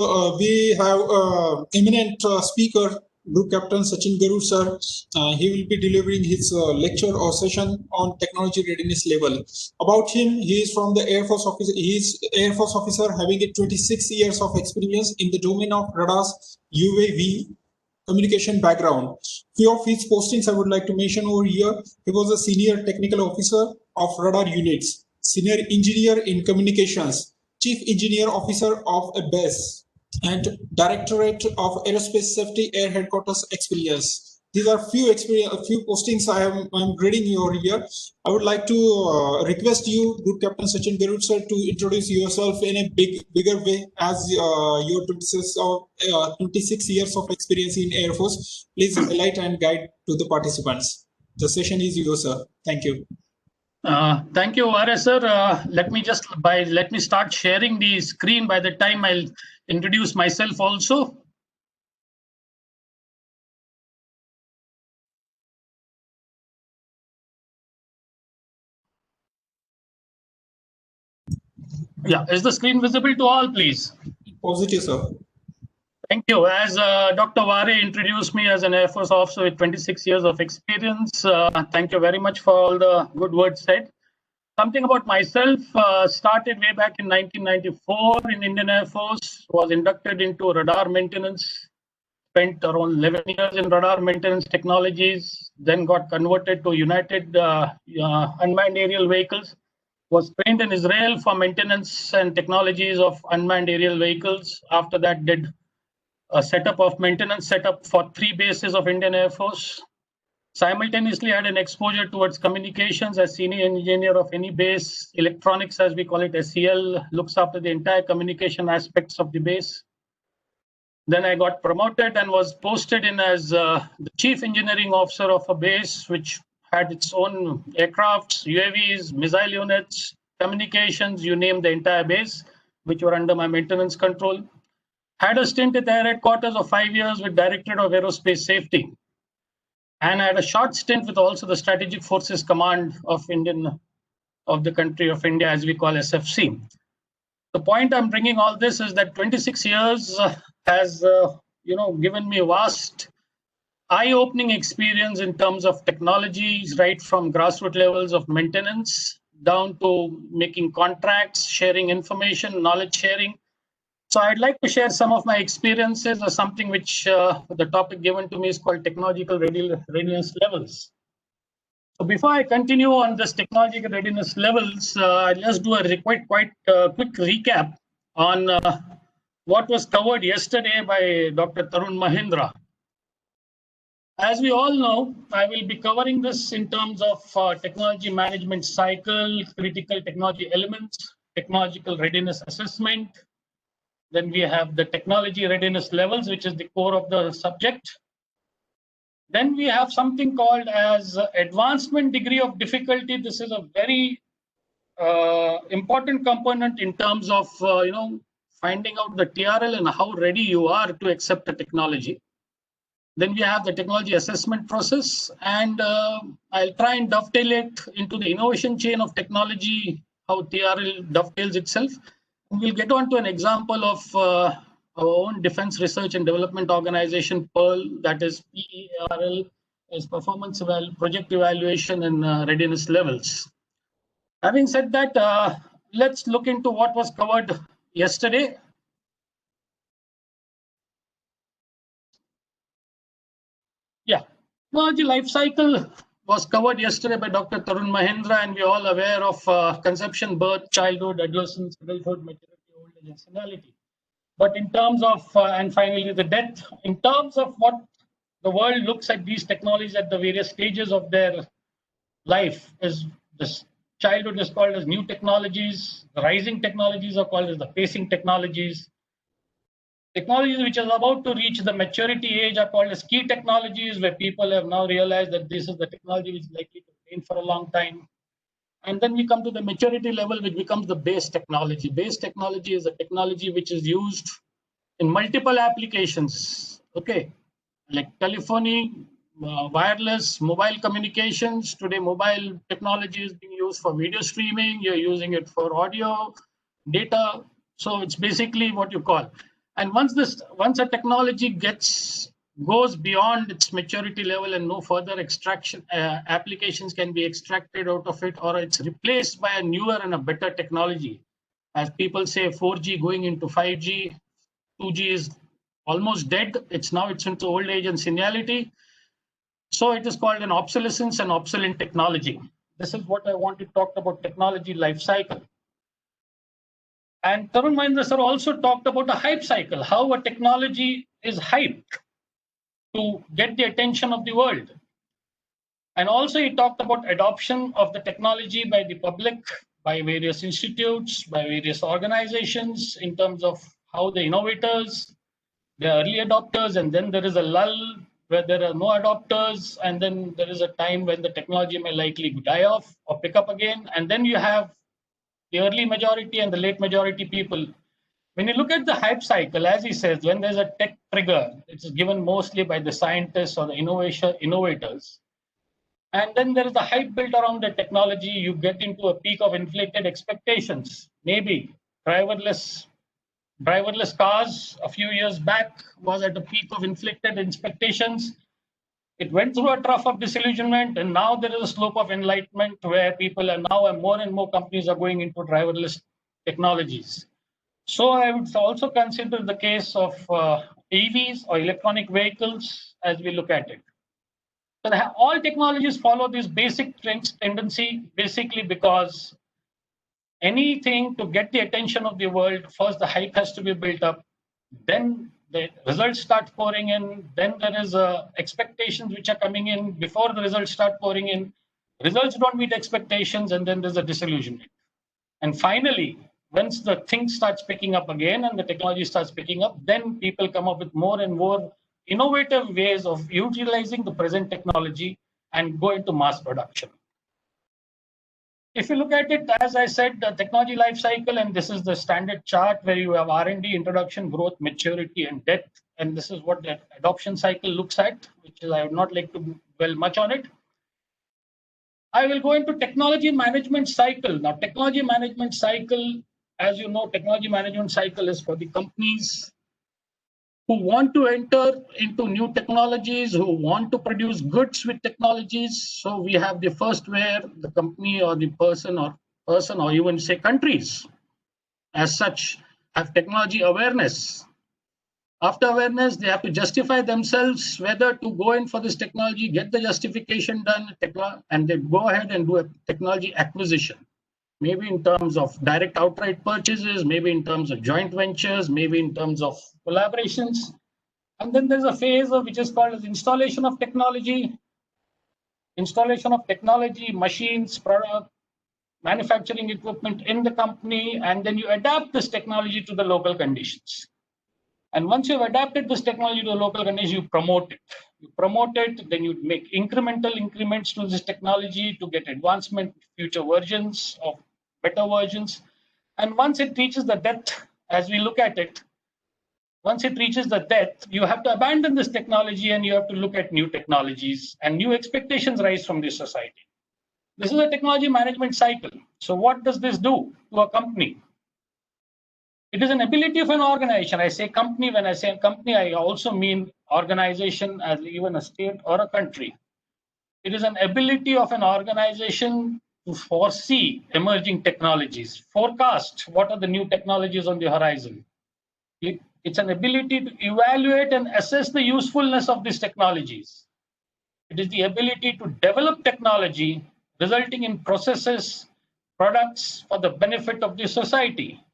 We have eminent speaker, Group Captain Sachin Garud sir. He will be delivering his lecture or session on technology readiness level. About him, he is from the Air Force officer. He is Air Force officer having a 26 years of experience in the domain of radars, UAV, communication background. Few of his postings I would like to mention over here. He was a senior technical officer of radar units, senior engineer in communications, chief engineer officer of a base, and Directorate of Aerospace Safety Air Headquarters experience. These are few postings I'm reading over here. I would like to request you, Group Captain Sachin Garud sir, to introduce yourself in a bigger way as your 26 years of experience in Air Force. Please highlight and guide to the participants. The session is yours, sir. Thank you. Thank you, RS sir. Let me start sharing the screen. By the time I'll introduce myself also. Yeah, is the screen visible to all, please? Positive, sir. Thank you. As Dr. Ware introduced me as an Air Force officer with 26 years of experience, thank you very much for all the good words said. Something about myself, started way back in 1994 in Indian Air Force, was inducted into radar maintenance, spent around 11 years in radar maintenance technologies, then got converted to United Unmanned Aerial Vehicles, was trained in Israel for maintenance and technologies of unmanned aerial vehicles. After that, did a maintenance setup for 3 bases of Indian Air Force. Simultaneously had an exposure towards communications as senior engineer of any base. Electronics, as we call it, SEL, looks after the entire communication aspects of the base. Then I got promoted and was posted in as the chief engineering officer of a base, which had its own aircrafts, UAVs, missile units, communications, you name the entire base, which were under my maintenance control. Had a stint at Air Headquarters of 5 years with Directorate of Aerospace Safety. And I had a short stint with also the Strategic Forces Command of the country of India, as we call SFC. The point I'm bringing all this is that 26 years has given me vast eye-opening experience in terms of technologies, right from grassroots levels of maintenance down to making contracts, sharing information, knowledge sharing. So I'd like to share some of my experiences or something which the topic given to me is called technological readiness levels. So before I continue on this technological readiness levels, I'll just do a quick recap on what was covered yesterday by Dr. Tarun Mahindra. As we all know, I will be covering this in terms of technology management cycle, critical technology elements, technological readiness assessment. Then we have the technology readiness levels, which is the core of the subject. Then we have something called as advancement degree of difficulty. This is a very important component in terms of finding out the TRL and how ready you are to accept the technology. Then we have the technology assessment process, and I'll try and dovetail it into the innovation chain of technology, how TRL dovetails itself. And we'll get on to an example of our own Defense Research and Development Organization, PEARL, that is PEARL, is performance project evaluation and readiness levels. Having said that, let's look into what was covered yesterday. Yeah, technology life cycle was covered yesterday by Dr. Tarun Mahindra, and we're all aware of conception, birth, childhood, adolescence, adulthood, maturity, old age, and senility. But in terms of, and finally the death, in terms of what the world looks at these technologies at the various stages of their life, is this childhood is called as new technologies, the rising technologies are called as the pacing technologies. Technologies which are about to reach the maturity age are called as key technologies, where people have now realized that this is the technology which is likely to remain for a long time. And then we come to the maturity level, which becomes the base technology. Base technology is a technology which is used in multiple applications, okay, like telephony, wireless, mobile communications. Today, mobile technology is being used for video streaming. You're using it for audio, data. So it's basically what you call. And once a technology goes beyond its maturity level and no further extraction applications can be extracted out of it, or it's replaced by a newer and a better technology. As people say, 4G going into 5G, 2G is almost dead. It's into old age and senility. So it is called an obsolescence and obsolete technology. This is what I want to talk about, technology life cycle. And Tarun Mahendra sir also talked about a hype cycle, how a technology is hyped to get the attention of the world. And also he talked about adoption of the technology by the public, by various institutes, by various organizations, in terms of how the innovators, the early adopters, and then there is a lull where there are no adopters, and then there is a time when the technology may likely die off or pick up again, and then you have the early majority and the late majority people. When you look at the hype cycle, as he says, when there's a tech trigger, it's given mostly by the scientists or the innovators. And then there is the hype built around the technology. You get into a peak of inflated expectations. Maybe driverless cars a few years back was at a peak of inflated expectations. It went through a trough of disillusionment, and now there is a slope of enlightenment where people are now, and more companies are going into driverless technologies. So I would also consider the case of EVs or electronic vehicles as we look at it. So all technologies follow this basic tendency, basically because anything to get the attention of the world, first the hype has to be built up, then the results start pouring in, then there is expectations which are coming in before the results start pouring in. Results don't meet expectations, and then there's a disillusionment. And finally, once the thing starts picking up again and the technology starts picking up, then people come up with more and more innovative ways of utilizing the present technology and go into mass production. If you look at it, as I said, the technology life cycle, and this is the standard chart where you have R&D, introduction, growth, maturity, and death. And this is what the adoption cycle looks at, which is, I would not like to dwell much on it. I will go into technology management cycle. Now, technology management cycle, as you know, technology management cycle is for the companies who want to enter into new technologies, who want to produce goods with technologies. So we have the first where the company or the person or even say countries as such have technology awareness. After awareness, they have to justify themselves whether to go in for this technology, get the justification done, and they go ahead and do a technology acquisition. Maybe in terms of direct outright purchases, maybe in terms of joint ventures, maybe in terms of collaborations. And then there's a phase which is called as installation of technology. Installation of technology, machines, product, manufacturing equipment in the company, and then you adapt this technology to the local conditions. And once you've adapted this technology to the local conditions, you promote it. You promote it, then you make incremental increments to this technology to get advancement, future versions of better versions. And once it reaches the depth, as we look at it, once it reaches the depth, you have to abandon this technology and you have to look at new technologies, and new expectations rise from this society. This is a technology management cycle. So what does this do to a company? It is an ability of an organization. I say company, when I say company, I also mean organization as even a state or a country. It is an ability of an organization to foresee emerging technologies, forecast what are the new technologies on the horizon. It's an ability to evaluate and assess the usefulness of these technologies. It is the ability to develop technology resulting in processes, products for the benefit of the society.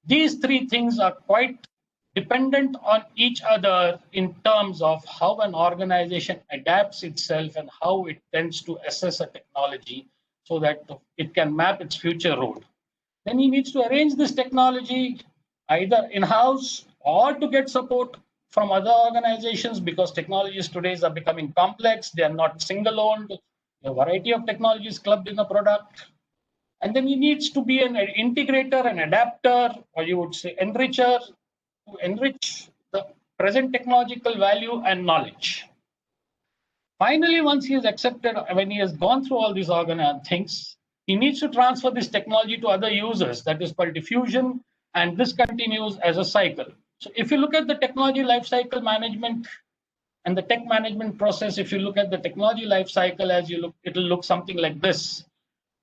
These three things are quite dependent on each other in terms of how an organization adapts itself and how it tends to assess a technology so that it can map its future road. Then he needs to arrange this technology either in-house or to get support from other organizations, because technologies today are becoming complex. They are not single-owned. A variety of technologies clubbed in a product. And then he needs to be an integrator, an adapter, or you would say enricher, to enrich the present technological value and knowledge. Finally, once he is accepted, when he has gone through all these things, he needs to transfer this technology to other users. That is called diffusion, and this continues as a cycle. So if you look at the technology lifecycle management and the tech management process, if you look at the technology lifecycle as you look, it'll look something like this,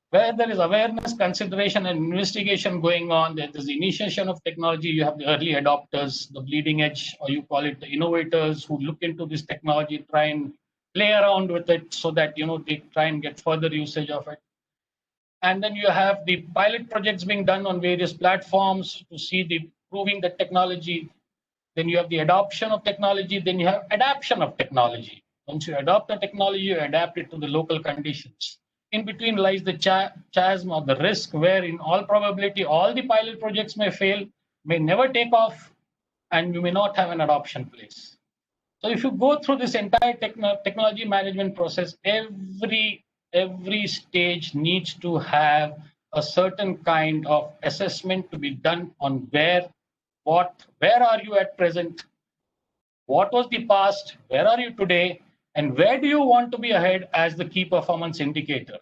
where there is awareness, consideration, and investigation going on. There is the initiation of technology. You have the early adopters, the bleeding edge, or you call it the innovators who look into this technology, try and play around with it so that they try and get further usage of it. And then you have the pilot projects being done on various platforms to see the proving the technology. Then you have the adoption of technology. Then you have adaptation of technology. Once you adopt the technology, you adapt it to the local conditions. In between lies the chasm or the risk where in all probability, all the pilot projects may fail, may never take off, and you may not have an adoption place. So if you go through this entire technology management process, every stage needs to have a certain kind of assessment to be done on where are you at present, what was the past, where are you today, and where do you want to be ahead as the key performance indicator.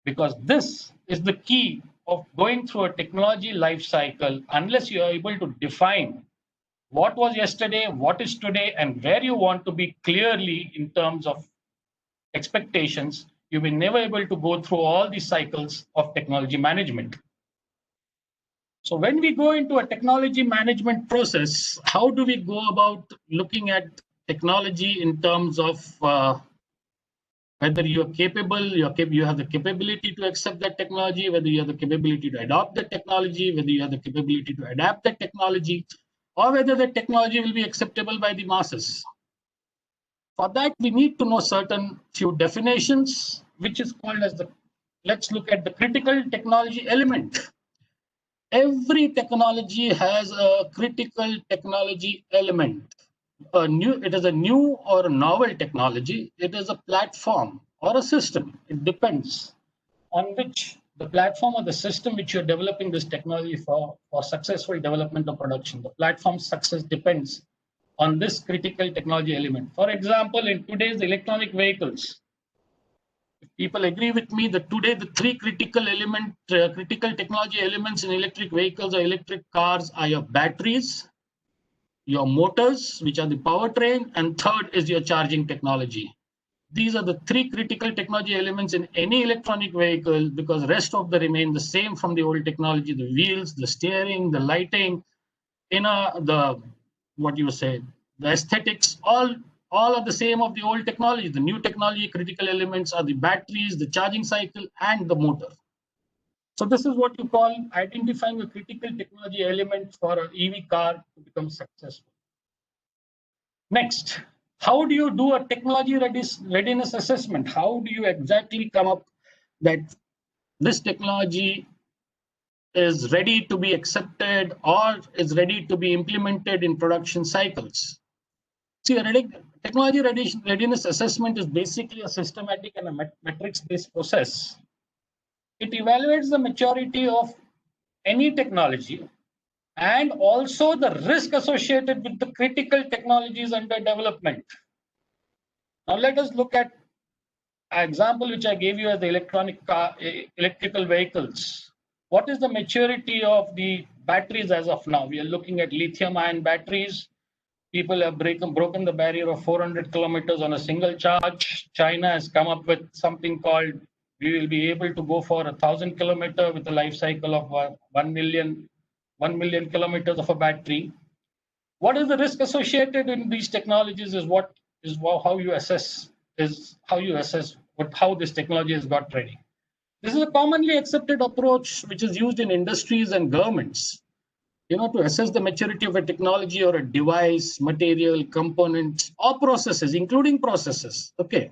Because this is the key of going through a technology life cycle. Unless you are able to define what was yesterday, what is today, and where you want to be clearly in terms of expectations, you will never able to go through all these cycles of technology management. So when we go into a technology management process, how do we go about looking at technology in terms of whether you're capable, you have the capability to accept that technology, whether you have the capability to adopt the technology, whether you have the capability to adapt the technology, or whether the technology will be acceptable by the masses. For that, we need to know certain few definitions, which is called as let's look at the critical technology element. Every technology has a critical technology element. It is a new or a novel technology. It is a platform or a system. It depends on which the platform or the system which you're developing this technology for successful development or production. The platform's success depends on this critical technology element. For example, in today's electronic vehicles, if people agree with me that today the three critical technology elements in electric vehicles or electric cars are your batteries, your motors, which are the powertrain, and third is your charging technology. These are the three critical technology elements in any electronic vehicle, because the rest of them remain the same from the old technology: the wheels, the steering, the lighting, the aesthetics, all are the same of the old technology. The new technology critical elements are the batteries, the charging cycle, and the motor. So this is what you call identifying a critical technology element for an EV car to become successful. Next, how do you do a technology readiness assessment? How do you exactly come up that this technology is ready to be accepted or is ready to be implemented in production cycles? See, a technology readiness assessment is basically a systematic and a metrics-based process. It evaluates the maturity of any technology and also the risk associated with the critical technologies under development. Now let us look at an example which I gave you as the electrical vehicles. What is the maturity of the batteries as of now? We are looking at lithium-ion batteries. People have broken the barrier of 400 kilometers on a single charge. China has come up with something called, we will be able to go for 1,000 kilometers with a life cycle of 1 million kilometers of a battery. What is the risk associated in these technologies is how you assess how this technology has got ready. This is a commonly accepted approach which is used in industries and governments, to assess the maturity of a technology or a device, material, components, or processes, including processes. Okay.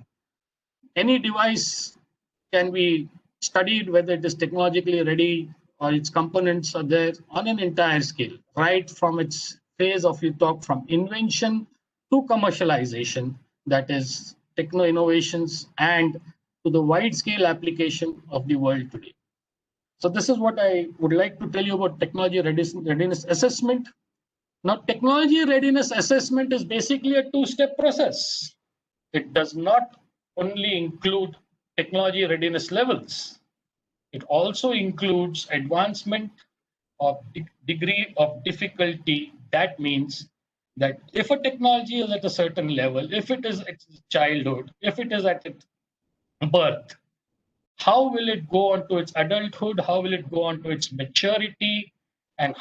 Any device can be studied whether it is technologically ready or its components are there on an entire scale, right from its phase of, you talk from invention to commercialization, that is techno innovations, and to the wide scale application of the world today. So this is what I would like to tell you about technology readiness assessment. Now, technology readiness assessment is basically a two-step process. It does not only include technology readiness levels. It also includes advancement of degree of difficulty That means that if a technology is at a certain level, if it is at childhood, if it is at its birth, how will it go on to its adulthood? How will it go on to its maturity? And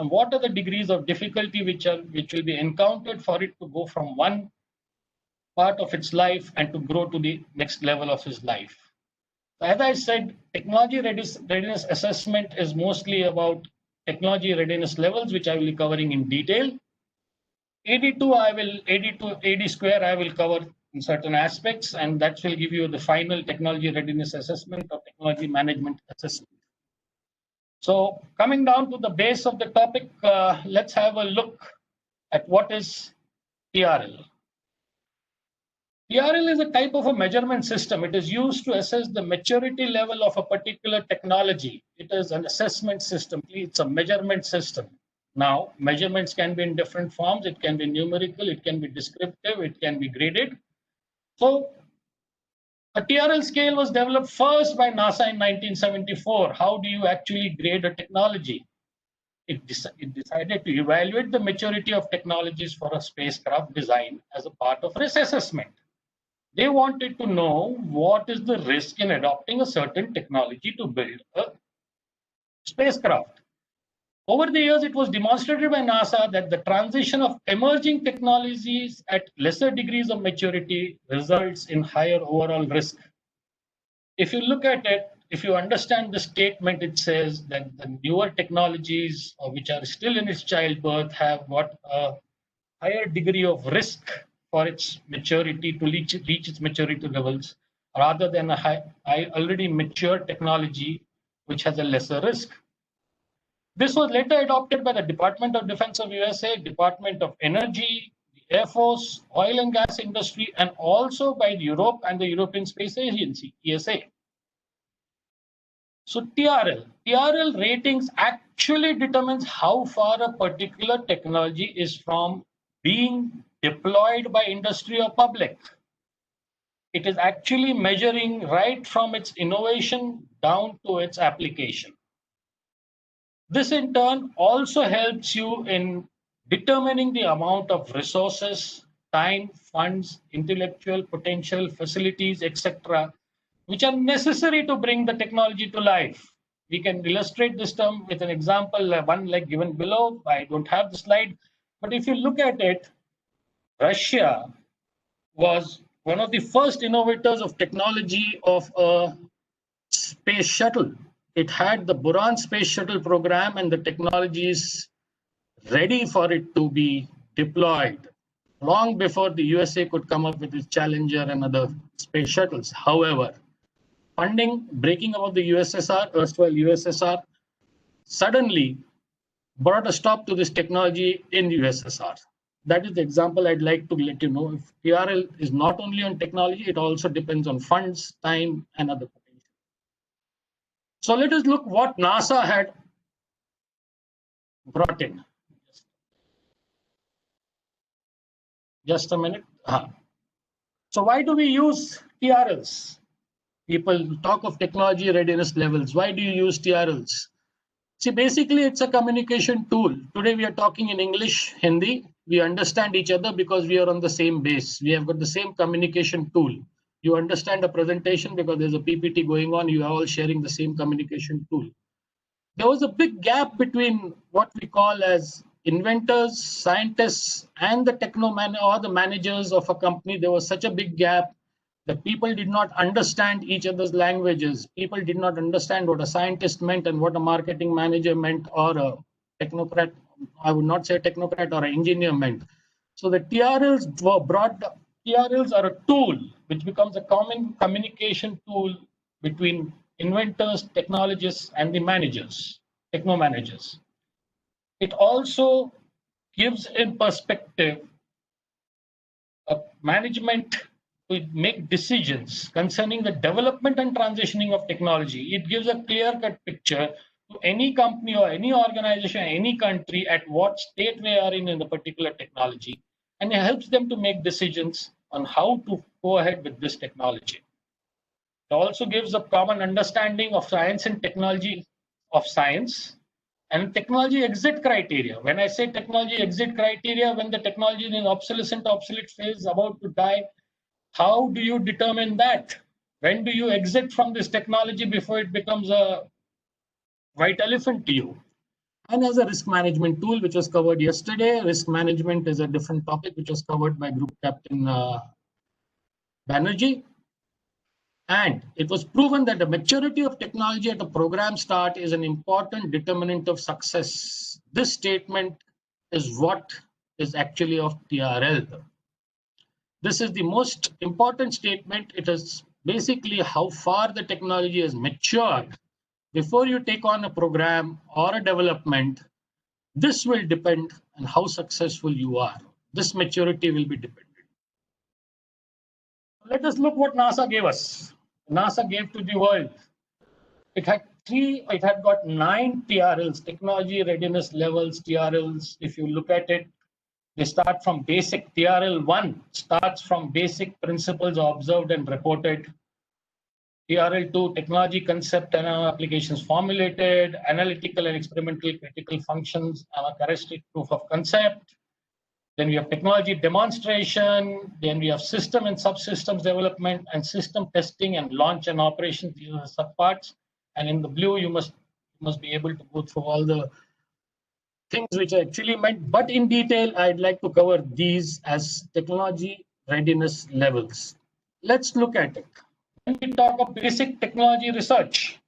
what are the degrees of difficulty which will be encountered for it to go from one part of its life and to grow to the next level of his life? As I said, technology readiness assessment is mostly about technology readiness levels, which I will be covering in detail. AD square I will cover in certain aspects, and that will give you the final technology readiness assessment or technology management assessment. So coming down to the base of the topic, let's have a look at what is TRL. TRL is a type of a measurement system. It is used to assess the maturity level of a particular technology. It is an assessment system. It's a measurement system. Now, measurements can be in different forms. It can be numerical, it can be descriptive, it can be graded. So, a TRL scale was developed first by NASA in 1974. How do you actually grade a technology? It decided to evaluate the maturity of technologies for a spacecraft design as a part of risk assessment. They wanted to know what is the risk in adopting a certain technology to build a spacecraft. Over the years, it was demonstrated by NASA that the transition of emerging technologies at lesser degrees of maturity results in higher overall risk. If you look at it, if you understand the statement, it says that the newer technologies, which are still in its childbirth, have got a higher degree of risk for its maturity to reach its maturity levels, rather than a already mature technology which has a lesser risk. This was later adopted by the Department of Defense of USA, Department of Energy, the Air Force, oil and gas industry, and also by Europe and the European Space Agency, ESA. So TRL ratings actually determines how far a particular technology is from being deployed by industry or public. It is actually measuring right from its innovation down to its application. This in turn also helps you in determining the amount of resources, time, funds, intellectual potential, facilities, etc., which are necessary to bring the technology to life. We can illustrate this term with an example, one like given below. I don't have the slide, but if you look at it, Russia was one of the first innovators of technology of a space shuttle. It had the Buran space shuttle program and the technologies ready for it to be deployed long before the USA could come up with its Challenger and other space shuttles. However, funding breaking up of the USSR, erstwhile USSR, suddenly brought a stop to this technology in USSR. That is the example I'd like to let you know. If TRL is not only on technology, it also depends on funds, time, and other potential. So let us look what NASA had brought in. Just a minute. So why do we use TRLs? People talk of technology readiness levels. Why do you use TRLs? See, basically, it's a communication tool. Today, we are talking in English, Hindi. We understand each other because we are on the same base. We have got the same communication tool. You understand a presentation because there's a PPT going on. You are all sharing the same communication tool. There was a big gap between what we call as inventors, scientists, and the technoman or the managers of a company. There was such a big gap that people did not understand each other's languages. People did not understand what a scientist meant and what a marketing manager meant, or a technocrat. I would not say technocrat or an engineer meant. So the TRLs were brought. TRLs are a tool which becomes a common communication tool between inventors, technologists, and the managers, techno managers. It also gives in perspective a management to make decisions concerning the development and transitioning of technology. It gives a clear-cut picture to any company or any organization, any country at what state they are in the particular technology, and it helps them to make decisions on how to go ahead with this technology. It also gives a common understanding of science and technology of science, and technology exit criteria. When I say technology exit criteria, when the technology is in obsolete phase, about to die, how do you determine that? When do you exit from this technology before it becomes a white elephant to you? And as a risk management tool, which was covered yesterday, risk management is a different topic, which was covered by Group Captain Banerjee. And it was proven that the maturity of technology at a program start is an important determinant of success. This statement is what is actually of TRL. This is the most important statement. It is basically how far the technology has matured before you take on a program or a development. This will depend on how successful you are. This maturity will be dependent. Let us look what NASA gave us. NASA gave to the world. It had got 9 TRLs, technology readiness levels, TRLs. If you look at it, they start from basic. TRL 1 starts from basic principles observed and reported. TRL 2, technology concept and applications formulated, analytical and experimental critical functions, and a characteristic proof of concept. Then we have technology demonstration. Then we have system and subsystems development and system testing and launch and operation. These are the subparts. And in the blue, you must be able to go through all the things which I actually meant. But in detail, I'd like to cover these as technology readiness levels. Let's look at it. When we talk of basic technology research,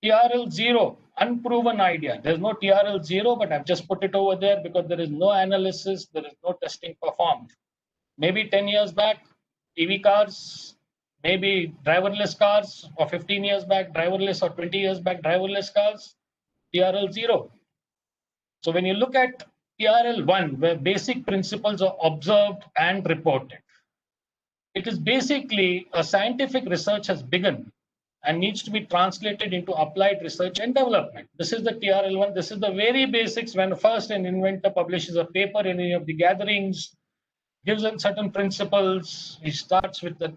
TRL 0, unproven idea. There's no TRL 0, but I've just put it over there because there is no analysis, there is no testing performed. Maybe 10 years back, EV cars, maybe driverless cars, or 15 years back, driverless, or 20 years back, driverless cars, TRL 0. So when you look at TRL 1, where basic principles are observed and reported, it is basically a scientific research has begun and needs to be translated into applied research and development. This is the TRL 1. This is the very basics. When first an inventor publishes a paper in any of the gatherings, gives them certain principles, he starts with the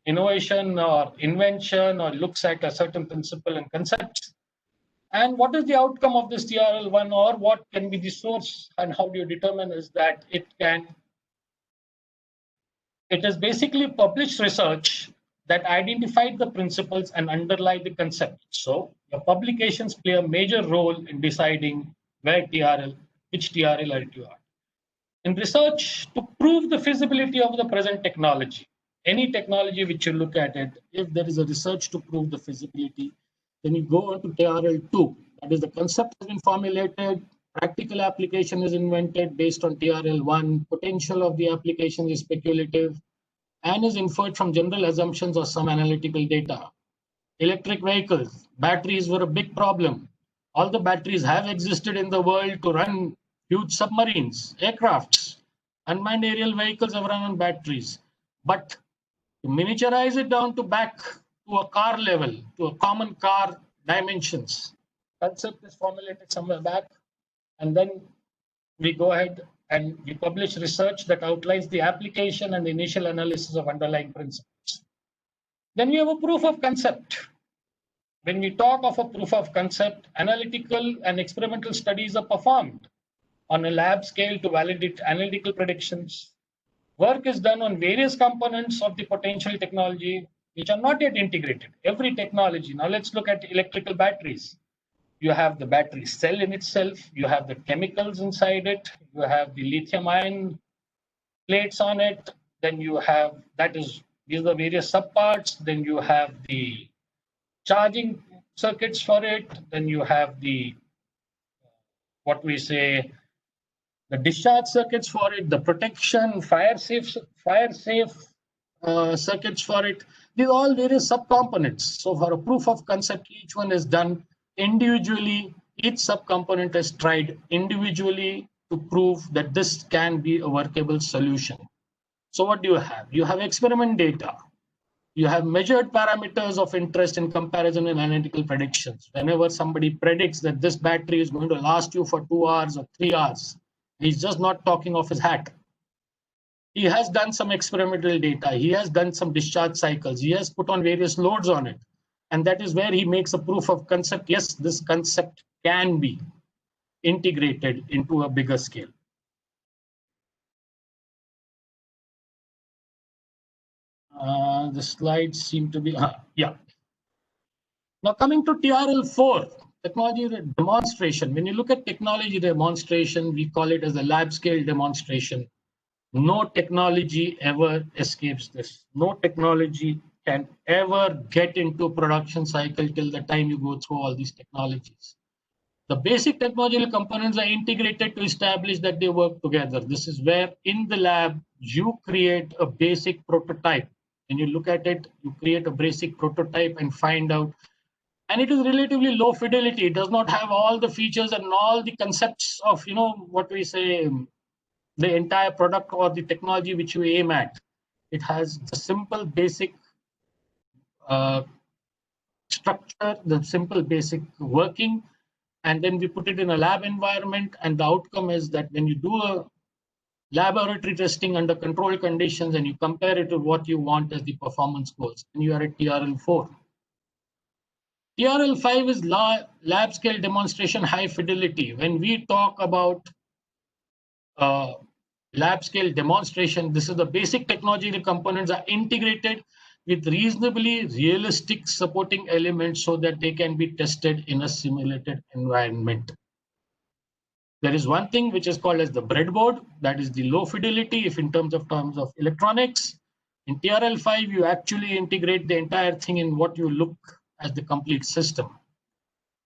innovation or invention or looks at a certain principle and concept. And what is the outcome of this TRL 1, or what can be the source and how do you determine is that it is basically published research that identified the principles and underlie the concept. So your publications play a major role in deciding which TRL you are. In research, to prove the feasibility of the present technology, any technology which you look at it, if there is a research to prove the feasibility, then you go on to TRL 2. That is, the concept has been formulated, practical application is invented based on TRL 1, potential of the application is speculative, and is inferred from general assumptions or some analytical data. Electric vehicles, batteries were a big problem. All the batteries have existed in the world to run huge submarines, aircrafts. Unmanned aerial vehicles have run on batteries. But to miniaturize it down to back to a car level, to a common car dimensions, concept is formulated somewhere back, and then we go ahead and we publish research that outlines the application and the initial analysis of underlying principles. Then we have a proof of concept. When we talk of a proof of concept, analytical and experimental studies are performed on a lab scale to validate analytical predictions. Work is done on various components of the potential technology which are not yet integrated. Every technology. Now let's look at electrical batteries. You have the battery cell in itself, you have the chemicals inside it, you have the lithium ion plates on it, then you have, these are the various subparts, then you have the charging circuits for it, then you have the, the discharge circuits for it, the protection, fire safe circuits for it. These are all various subcomponents. So for a proof of concept, each one is done individually. Each subcomponent is tried individually to prove that this can be a workable solution. So what do you have? You have experiment data. You have measured parameters of interest in comparison and analytical predictions. Whenever somebody predicts that this battery is going to last you for 2 hours or 3 hours, he's just not talking off his hat. He has done some experimental data. He has done some discharge cycles. He has put on various loads on it. And that is where he makes a proof of concept. Yes, this concept can be integrated into a bigger scale. The slides seem to be, yeah. Now coming to TRL4, technology demonstration. When you look at technology demonstration, we call it as a lab scale demonstration. No technology ever escapes this. No technology can ever get into production cycle till the time you go through all these technologies. The basic technological components are integrated to establish that they work together. This is where in the lab, you create a basic prototype. When you look at it, you create a basic prototype and find out. And it is relatively low fidelity. It does not have all the features and all the concepts of, what we say, the entire product or the technology which you aim at. It has the simple basic structure, the simple basic working, and then we put it in a lab environment. And the outcome is that when you do a laboratory testing under controlled conditions and you compare it to what you want as the performance goals, and you are at TRL4. TRL5 is lab scale demonstration high fidelity. When we talk about lab scale demonstration, this is the basic technology. The components are integrated with reasonably realistic supporting elements so that they can be tested in a simulated environment. There is one thing which is called as the breadboard, that is the low fidelity if in terms of electronics. In TRL5, you actually integrate the entire thing in what you look as the complete system.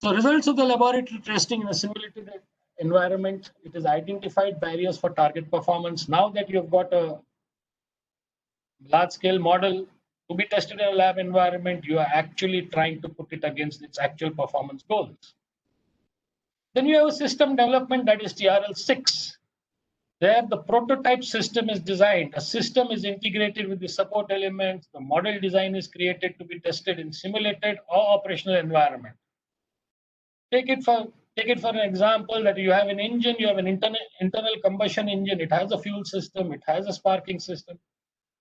So results of the laboratory testing in a simulated environment, it is identified barriers for target performance. Now that you've got a large scale model to be tested in a lab environment, you are actually trying to put it against its actual performance goals. Then you have a system development, that is TRL6. There the prototype system is designed. A system is integrated with the support elements. The model design is created to be tested in simulated or operational environment. Take it for an example that you have an engine, you have an internal combustion engine. It has a fuel system, it has a sparking system.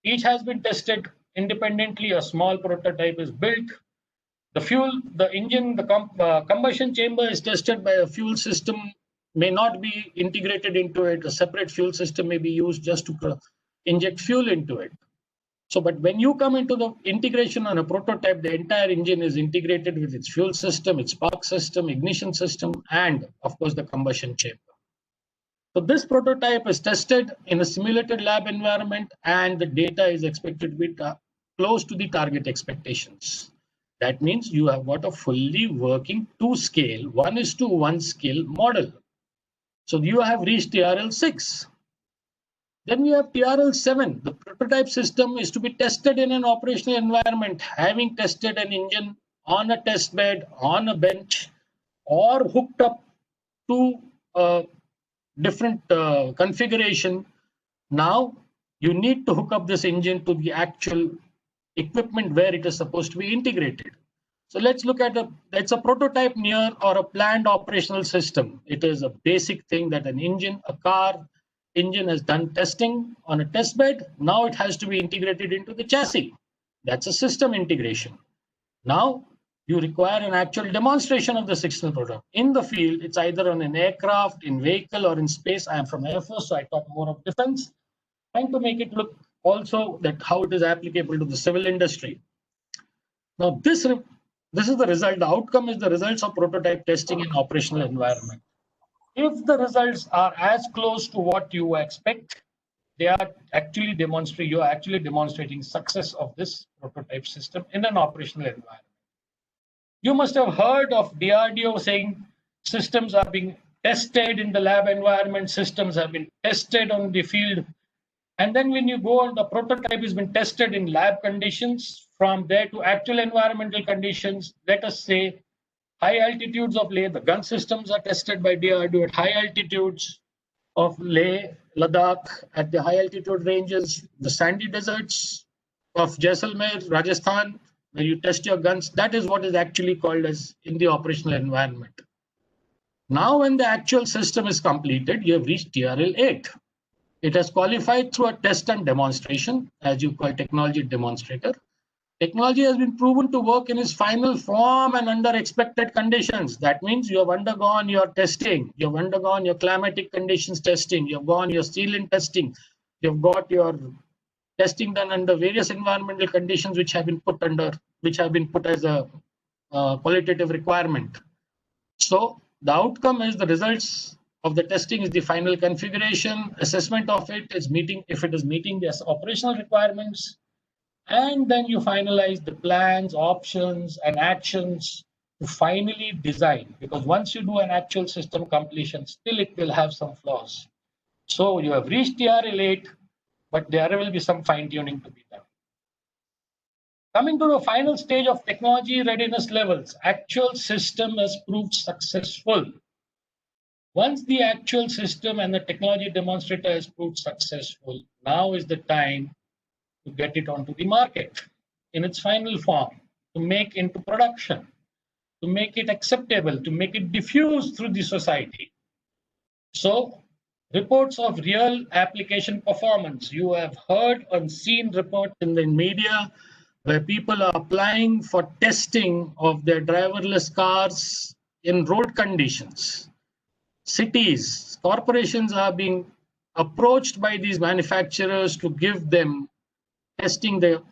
Each has been tested independently. A small prototype is built. The engine, the combustion chamber is tested by a fuel system, may not be integrated into it. A separate fuel system may be used just to inject fuel into it. So, but when you come into the integration on a prototype, the entire engine is integrated with its fuel system, its spark system, ignition system, and of course the combustion chamber. So this prototype is tested in a simulated lab environment, and the data is expected to be close to the target expectations. That means you have got a fully working 2-scale, 1:1 scale model. So you have reached TRL6. Then you have TRL7. The prototype system is to be tested in an operational environment, having tested an engine on a test bed, on a bench, or hooked up to a different configuration. Now you need to hook up this engine to the actual equipment where it is supposed to be integrated. So let's look at it's a prototype near or a planned operational system. It is a basic thing that an engine, a car engine has done testing on a test bed. Now it has to be integrated into the chassis. That's a system integration. Now you require an actual demonstration of the system product. In the field, it's either on an aircraft, in vehicle, or in space. I am from Air Force, so I talk more of defense. Trying to make it look also that how it is applicable to the civil industry. Now this is the result. The outcome is the results of prototype testing in operational environment. If the results are as close to what you expect, they are actually you are actually demonstrating success of this prototype system in an operational environment. You must have heard of DRDO saying systems are being tested in the lab environment, systems have been tested on the field. And then when you go on, the prototype has been tested in lab conditions. From there to actual environmental conditions, let us say high altitudes of Leh, the gun systems are tested by DRDO at high altitudes of Leh, Ladakh, at the high altitude ranges, the sandy deserts of Jaisalmer, Rajasthan, where you test your guns. That is what is actually called as in the operational environment. Now, when the actual system is completed, you have reached TRL8. It has qualified through a test and demonstration, as you call technology demonstrator. Technology has been proven to work in its final form and under expected conditions. That means you have undergone your testing, you have undergone your climatic conditions testing, you have gone your sealant testing, you have got your testing done under various environmental conditions which have been put as a qualitative requirement. So the outcome is the results of the testing is the final configuration. Assessment of it is meeting, if it is meeting the operational requirements, and then you finalize the plans, options, and actions to finally design. Because once you do an actual system completion, still it will have some flaws. So you have reached TRL 8, but there will be some fine-tuning to be done. Coming to the final stage of technology readiness levels, actual system has proved successful. Once the actual system and the technology demonstrator has proved successful, now is the time to get it onto the market in its final form, to make into production, to make it acceptable, to make it diffuse through the society. So reports of real application performance. You have heard and seen reports in the media where people are applying for testing of their driverless cars in road conditions. Cities, corporations are being approached by these manufacturers to give them testing the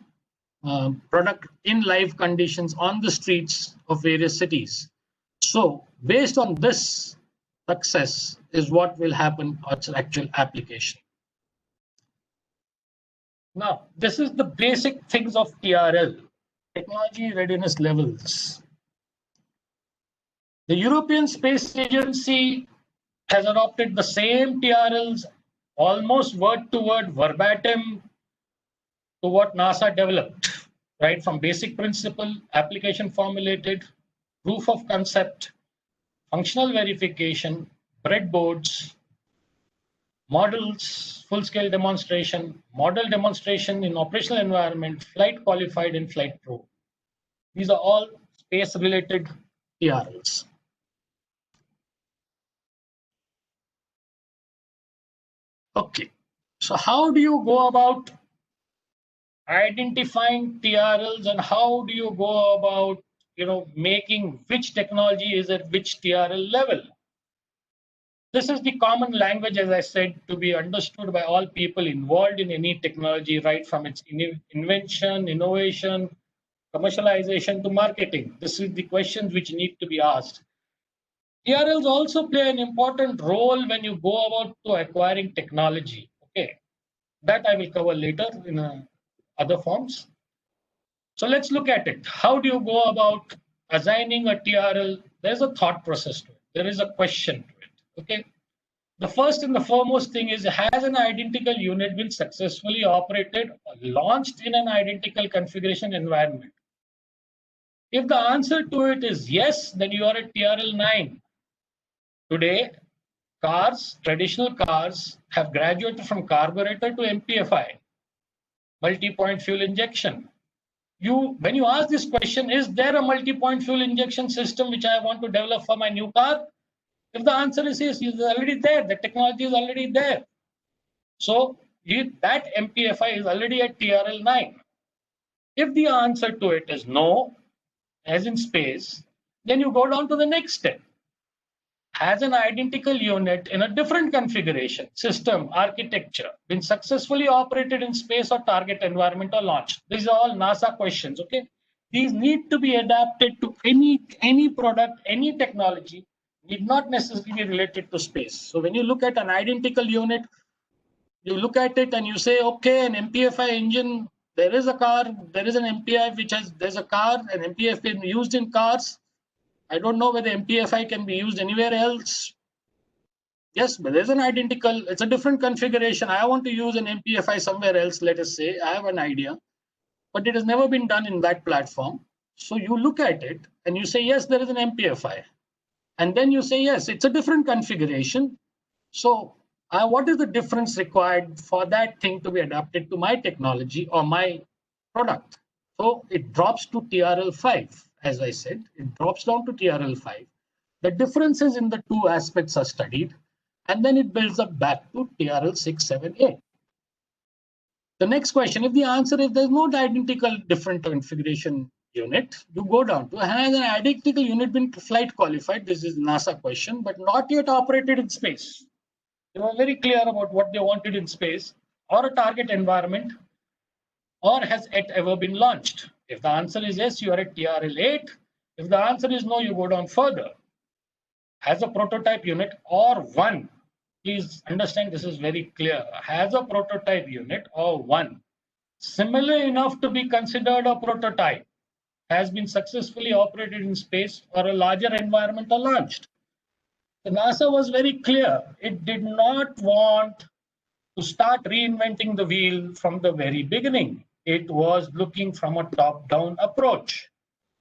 product in live conditions on the streets of various cities. So based on this success is what will happen on its actual application. Now, this is the basic things of TRL, technology readiness levels. The European Space Agency has adopted the same TRLs almost word to word, verbatim to what NASA developed, right from basic principle, application formulated, proof of concept, functional verification, breadboards, models, full-scale demonstration, model demonstration in operational environment, flight qualified, and flight pro. These are all space-related TRLs. Okay, so how do you go about identifying TRLs, and how do you go about making which technology is at which TRL level? This is the common language, as I said, to be understood by all people involved in any technology, right from its invention, innovation, commercialization to marketing. This is the questions which need to be asked. TRLs also play an important role when you go about to acquiring technology. Okay, that I will cover later in other forms. So let's look at it. How do you go about assigning a TRL? There's a thought process to it. There is a question to it. Okay. The first and the foremost thing is, has an identical unit been successfully operated or launched in an identical configuration environment? If the answer to it is yes, then you are at TRL 9. Today, cars, traditional cars, have graduated from carburetor to MPFI, multi-point fuel injection. When you ask this question, is there a multi-point fuel injection system which I want to develop for my new car? If the answer is yes, it's already there. The technology is already there. So that MPFI is already at TRL 9. If the answer to it is no, as in space, then you go down to the next step. Has an identical unit in a different configuration, system, architecture, been successfully operated in space or target environment or launched? These are all NASA questions, okay? These need to be adapted to any product, any technology, need not necessarily be related to space. So when you look at an identical unit, you look at it and you say, okay, an MPFI engine, there is a car, there is an MPI there's a car, an MPFI used in cars. I don't know whether MPFI can be used anywhere else. Yes, but there's an identical, it's a different configuration. I want to use an MPFI somewhere else, let us say, I have an idea, but it has never been done in that platform. So you look at it and you say, yes, there is an MPFI. And then you say, yes, it's a different configuration. So what is the difference required for that thing to be adapted to my technology or my product? So it drops to TRL 5. As I said, it drops down to TRL 5. The differences in the two aspects are studied, and then it builds up back to TRL 6, 7, 8. The next question, if the answer is there's no identical different configuration unit, you go down to has an identical unit been flight qualified? This is NASA question, but not yet operated in space. They were very clear about what they wanted in space or a target environment, or has it ever been launched? If the answer is yes, you are at TRL 8. If the answer is no, you go down further. Has a prototype unit or one. Please understand this is very clear. Has a prototype unit or one. Similar enough to be considered a prototype. Has been successfully operated in space or a larger environment or launched. The NASA was very clear. It did not want to start reinventing the wheel from the very beginning. It was looking from a top-down approach.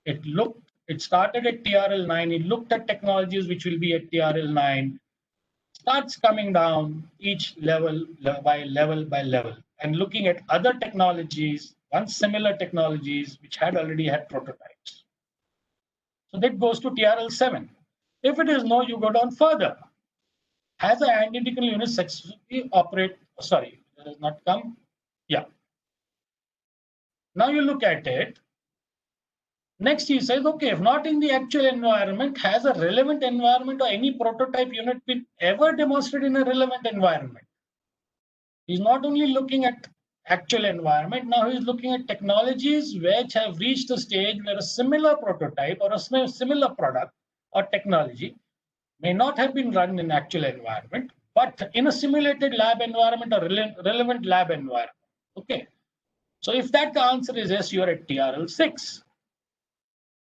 It started at TRL 9. It looked at technologies which will be at TRL 9, starts coming down each level by level, and looking at other technologies, similar technologies which had already had prototypes. So that goes to TRL 7. If it is no, you go down further. Has the identical unit successfully operate? Sorry, it has not come. Yeah. Now you look at it. Next, he says, okay, if not in the actual environment, has a relevant environment or any prototype unit been ever demonstrated in a relevant environment? He's not only looking at actual environment, now he's looking at technologies which have reached a stage where a similar prototype or a similar product or technology may not have been run in actual environment, but in a simulated lab environment or relevant lab environment. Okay. So if that answer is yes, you're at TRL 6.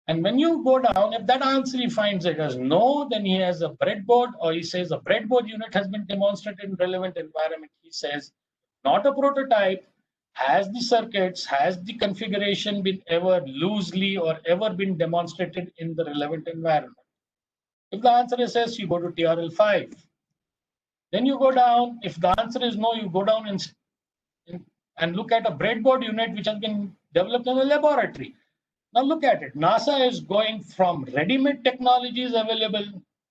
And when you go down, if that answer he finds it as no, then he has a breadboard, or he says a breadboard unit has been demonstrated in relevant environment. He says not a prototype, has the circuits, has the configuration been ever loosely or ever been demonstrated in the relevant environment. If the answer is yes, you go to TRL 5. Then you go down. If the answer is no, you go down and look at a breadboard unit which has been developed in a laboratory. Now look at it. NASA is going from ready-made technologies available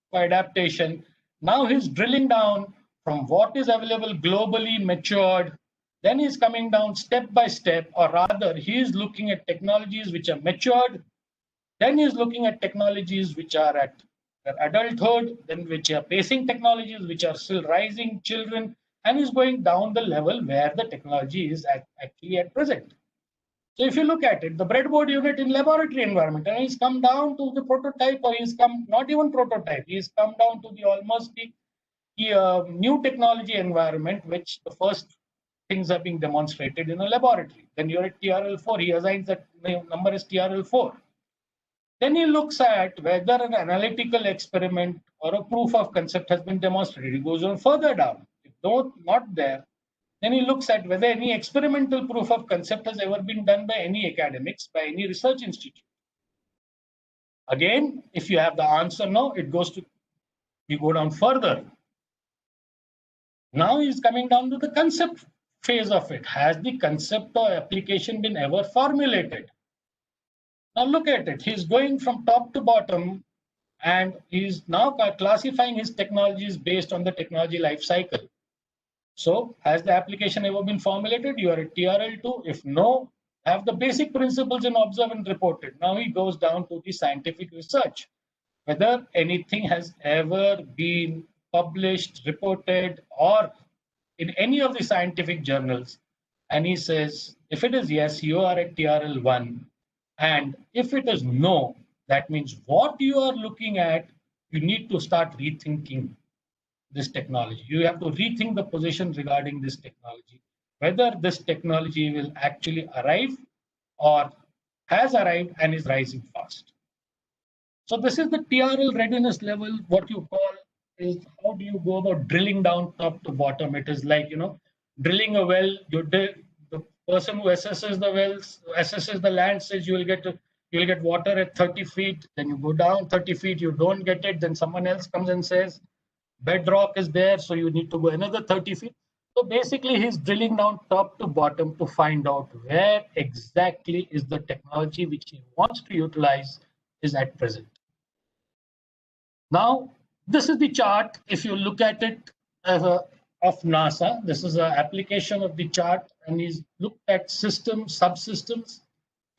for adaptation. Now he's drilling down from what is available globally matured. Then he's coming down step by step, or rather, he is looking at technologies which are matured. Then he's looking at technologies which are at adulthood, then which are pacing technologies, which are still rising children, and he's going down the level where the technology is actually at present. So if you look at it, the breadboard unit in laboratory environment, and he's come down to the prototype, or he's come not even prototype, he's come down to the almost the new technology environment, which the first things are being demonstrated in a laboratory. Then you're at TRL 4. He assigns that number is TRL 4. Then he looks at whether an analytical experiment or a proof of concept has been demonstrated. He goes on further down. If not there, then he looks at whether any experimental proof of concept has ever been done by any academics, by any research institute. Again, if you have the answer no, you go down further. Now he's coming down to the concept phase of it. Has the concept or application been ever formulated? Now look at it. He's going from top to bottom, and he's now classifying his technologies based on the technology life cycle. So has the application ever been formulated? You are at TRL 2. If no, have the basic principles in observe and reported. Now he goes down to the scientific research, whether anything has ever been published, reported, or in any of the scientific journals. And he says, if it is yes, you are at TRL 1. And if it is no, that means what you are looking at, you need to start rethinking this technology. You have to rethink the position regarding this technology, whether this technology will actually arrive or has arrived and is rising fast. So this is the TRL readiness level. What you call is how do you go about drilling down top to bottom? It is like, drilling a well. The person who assesses the wells, assesses the land, says you'll get water at 30 feet. Then you go down 30 feet, you don't get it. Then someone else comes and says, bedrock is there, so you need to go another 30 feet. So basically, he's drilling down top to bottom to find out where exactly is the technology which he wants to utilize is at present. Now, this is the chart. If you look at it as a of NASA. This is an application of the chart, and he's looked at systems, subsystems.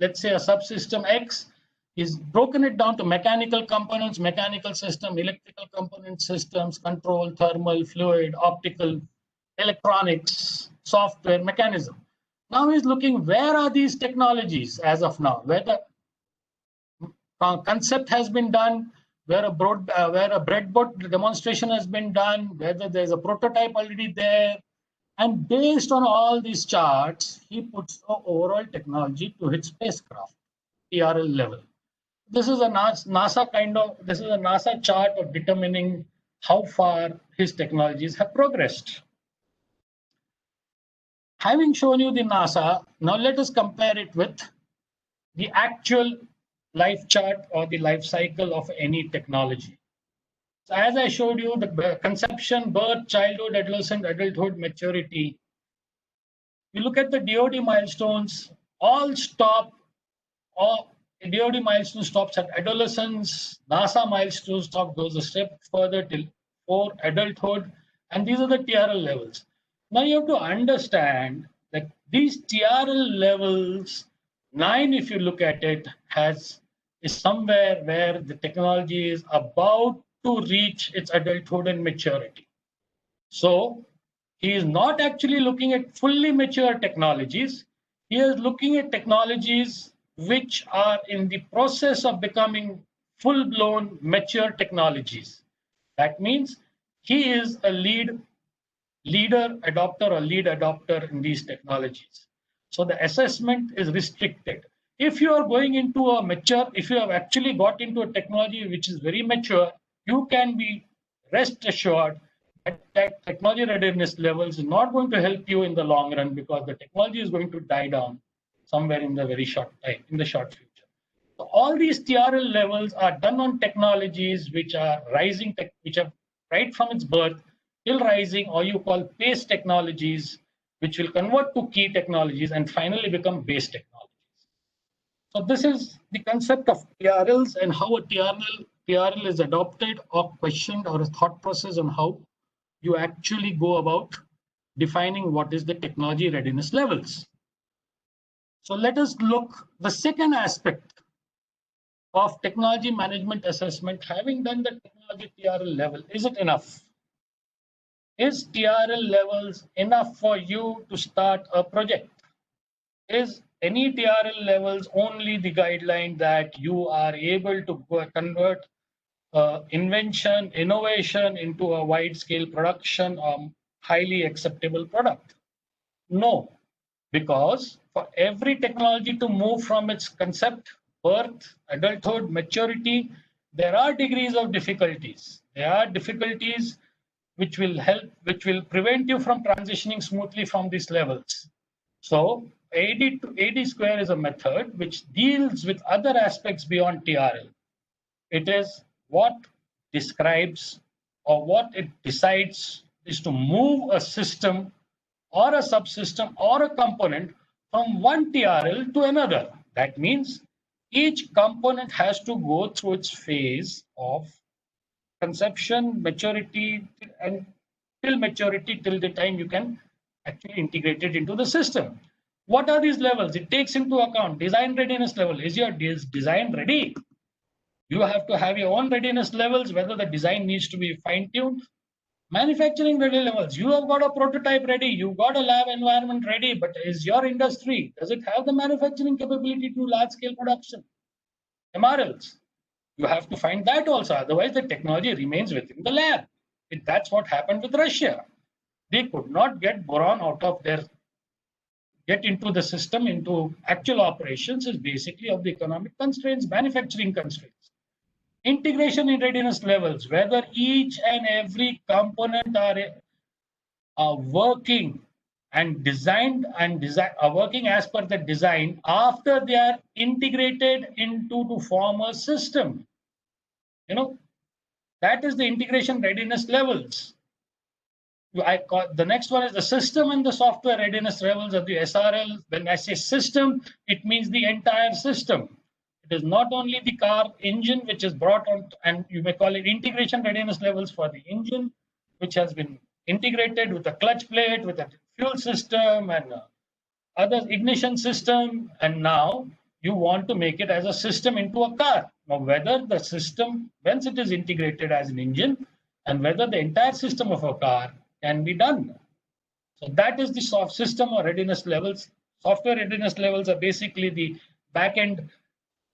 Let's say a subsystem X. He's broken it down to mechanical components, mechanical system, electrical component systems, control, thermal, fluid, optical, electronics, software, mechanism. Now he's looking where are these technologies as of now, where the concept has been done, where a breadboard demonstration has been done, whether there's a prototype already there. And based on all these charts, he puts the overall technology to his spacecraft, TRL level. This is a NASA chart of determining how far his technologies have progressed. Having shown you the NASA, now let us compare it with the actual life chart or the life cycle of any technology. So as I showed you, the conception, birth, childhood, adolescent, adulthood, maturity. You look at the DoD milestones, all stop, or DoD milestone stops at adolescence, NASA milestone stop goes a step further till 4 adulthood, and these are the TRL levels. Now you have to understand that these TRL levels, 9 if you look at it, is somewhere where the technology is about to reach its adulthood and maturity. So he is not actually looking at fully mature technologies. He is looking at technologies which are in the process of becoming full-blown mature technologies. That means he is a leader adopter in these technologies. So the assessment is restricted. If you are going into if you have actually got into a technology which is very mature, you can be rest assured that technology readiness levels is not going to help you in the long run, because the technology is going to die down somewhere in the very short time, in the short future. So all these TRL levels are done on technologies which are rising, which are right from its birth till rising, or you call PACE technologies, which will convert to key technologies and finally become base technologies. So this is the concept of TRLs and how a TRL is adopted or questioned, or a thought process on how you actually go about defining what is the technology readiness levels. So let us look the second aspect of technology management assessment. Having done the technology TRL level, is it enough? Is TRL levels enough for you to start a project? Is any TRL levels only the guideline that you are able to convert invention, innovation into a wide-scale production or highly acceptable product? No, because for every technology to move from its concept, birth, adulthood, maturity, there are degrees of difficulties. There are difficulties which will prevent you from transitioning smoothly from these levels. So AD square is a method which deals with other aspects beyond TRL. It is what describes, or what it decides, is to move a system or a subsystem or a component from one TRL to another. That means each component has to go through its phase of conception, maturity, and till maturity, till the time you can actually integrate it into the system. What are these levels? It takes into account design readiness level. Is your design ready? You have to have your own readiness levels, whether the design needs to be fine-tuned. Manufacturing ready levels. You have got a prototype ready. You've got a lab environment ready, but is your industry, does it have the manufacturing capability to large-scale production? MRLs. You have to find that also. Otherwise, the technology remains within the lab. That's what happened with Russia. They could not get boron get into the system, into actual operations, is basically of the economic constraints, manufacturing constraints. Integration in readiness levels, whether each and every component are working and designed and are working as per the design after they are integrated into to form a system. That is the integration readiness levels. The next one is the system and the software readiness levels of the SRL. When I say system, it means the entire system. It is not only the car engine which is brought on, and you may call it integration readiness levels for the engine, which has been integrated with a clutch plate, with a fuel system and other ignition system, and now you want to make it as a system into a car. Now, whether the system, once it is integrated as an engine, and whether the entire system of a car can be done. So that is the soft system or readiness levels. Software readiness levels are basically the back-end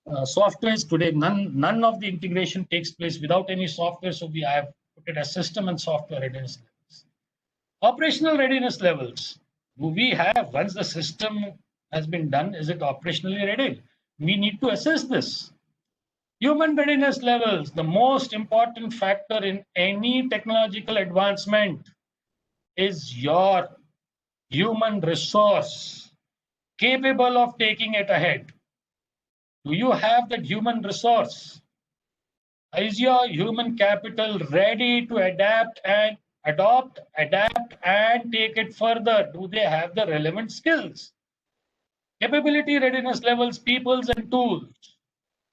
softwares. Today, none of the integration takes place without any software. So I have put it as system and software readiness levels. Operational readiness levels. Do we have, once the system has been done, is it operationally ready? We need to assess this. Human readiness levels, the most important factor in any technological advancement is your human resource capable of taking it ahead. Do you have that human resource? Is your human capital ready to adapt, and take it further? Do they have the relevant skills? Capability readiness levels, peoples and tools,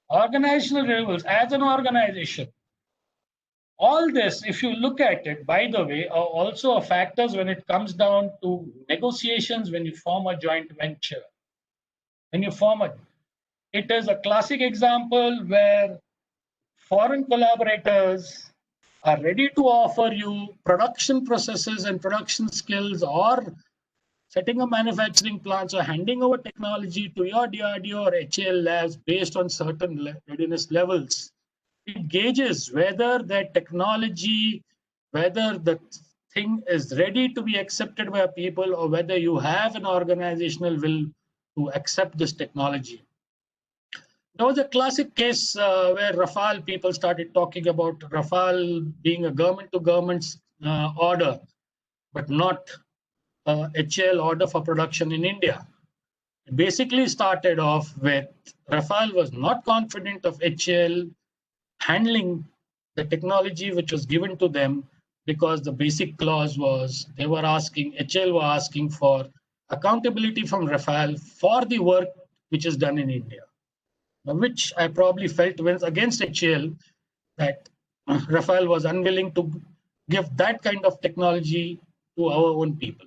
organizational levels as an organization. All this, if you look at it, by the way, are also factors when it comes down to negotiations when you form a joint venture. When you form it is a classic example where foreign collaborators are ready to offer you production processes and production skills, or setting up manufacturing plants, or handing over technology to your DRDO or HAL labs based on certain readiness levels. It gauges whether that technology, whether the thing is ready to be accepted by people, or whether you have an organizational will to accept this technology. There was a classic case where Rafale people started talking about Rafale being a government-to-government order, but not a HAL order for production in India. It basically started off with Rafale was not confident of HAL handling the technology which was given to them, because the basic clause was HAL were asking for accountability from Rafale for the work which is done in India. Which I probably felt went against HAL, that Rafale was unwilling to give that kind of technology to our own people.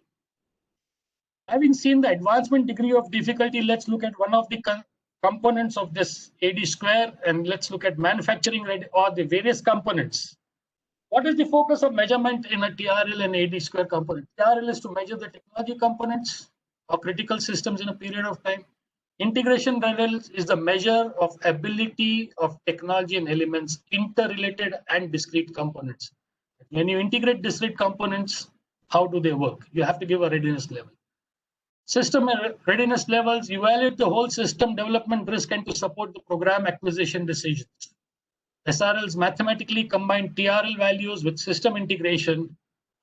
Having seen the advancement degree of difficulty, let's look at one of the components of this AD square, and let's look at manufacturing or the various components. What is the focus of measurement in a TRL and AD square component? TRL is to measure the technology components or critical systems in a period of time. Integration levels is the measure of ability of technology and elements, interrelated and discrete components. When you integrate discrete components, how do they work? You have to give a readiness level. System readiness levels evaluate the whole system development risk and to support the program acquisition decisions. SRLs mathematically combine TRL values with system integration,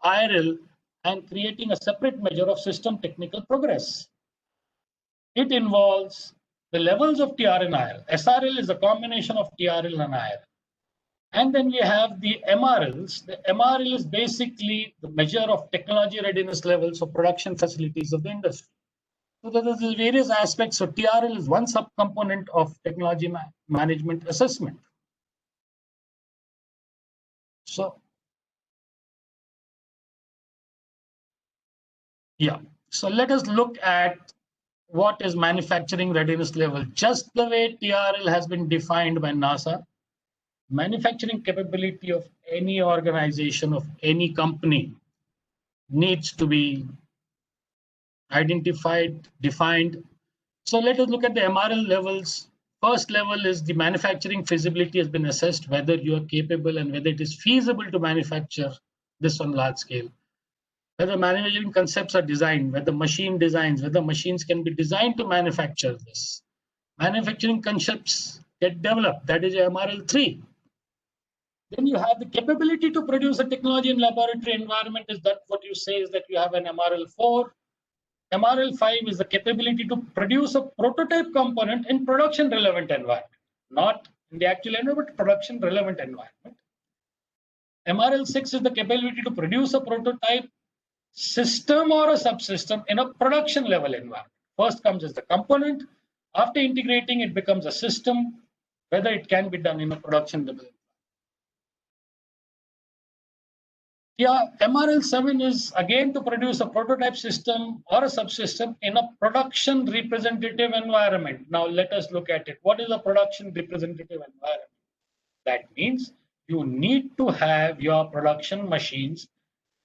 IRL, and creating a separate measure of system technical progress. It involves the levels of TRL and IRL. SRL is a combination of TRL and IRL. And then we have the MRLs. The MRL is basically the measure of technology readiness levels of production facilities of the industry. So there are various aspects. So TRL is one subcomponent of technology management assessment. So, yeah. So let us look at what is manufacturing readiness level. Just the way TRL has been defined by NASA, manufacturing capability of any organization, of any company, needs to be identified, defined. So let us look at the MRL levels. First level is the manufacturing feasibility has been assessed, whether you are capable and whether it is feasible to manufacture this on large scale. Whether manufacturing concepts are designed, whether machine designs, whether machines can be designed to manufacture this. Manufacturing concepts get developed, that is MRL 3. Then you have the capability to produce a technology in laboratory environment. Is that what you say is that you have an MRL 4? MRL 5 is the capability to produce a prototype component in production relevant environment, not in the actual environment, but production relevant environment. MRL 6 is the capability to produce a prototype system or a subsystem in a production level environment. First comes as the component. After integrating, it becomes a system, whether it can be done in a production level. Yeah, MRL7 is again to produce a prototype system or a subsystem in a production representative environment. Now let us look at it. What is a production representative environment? That means you need to have your production machines,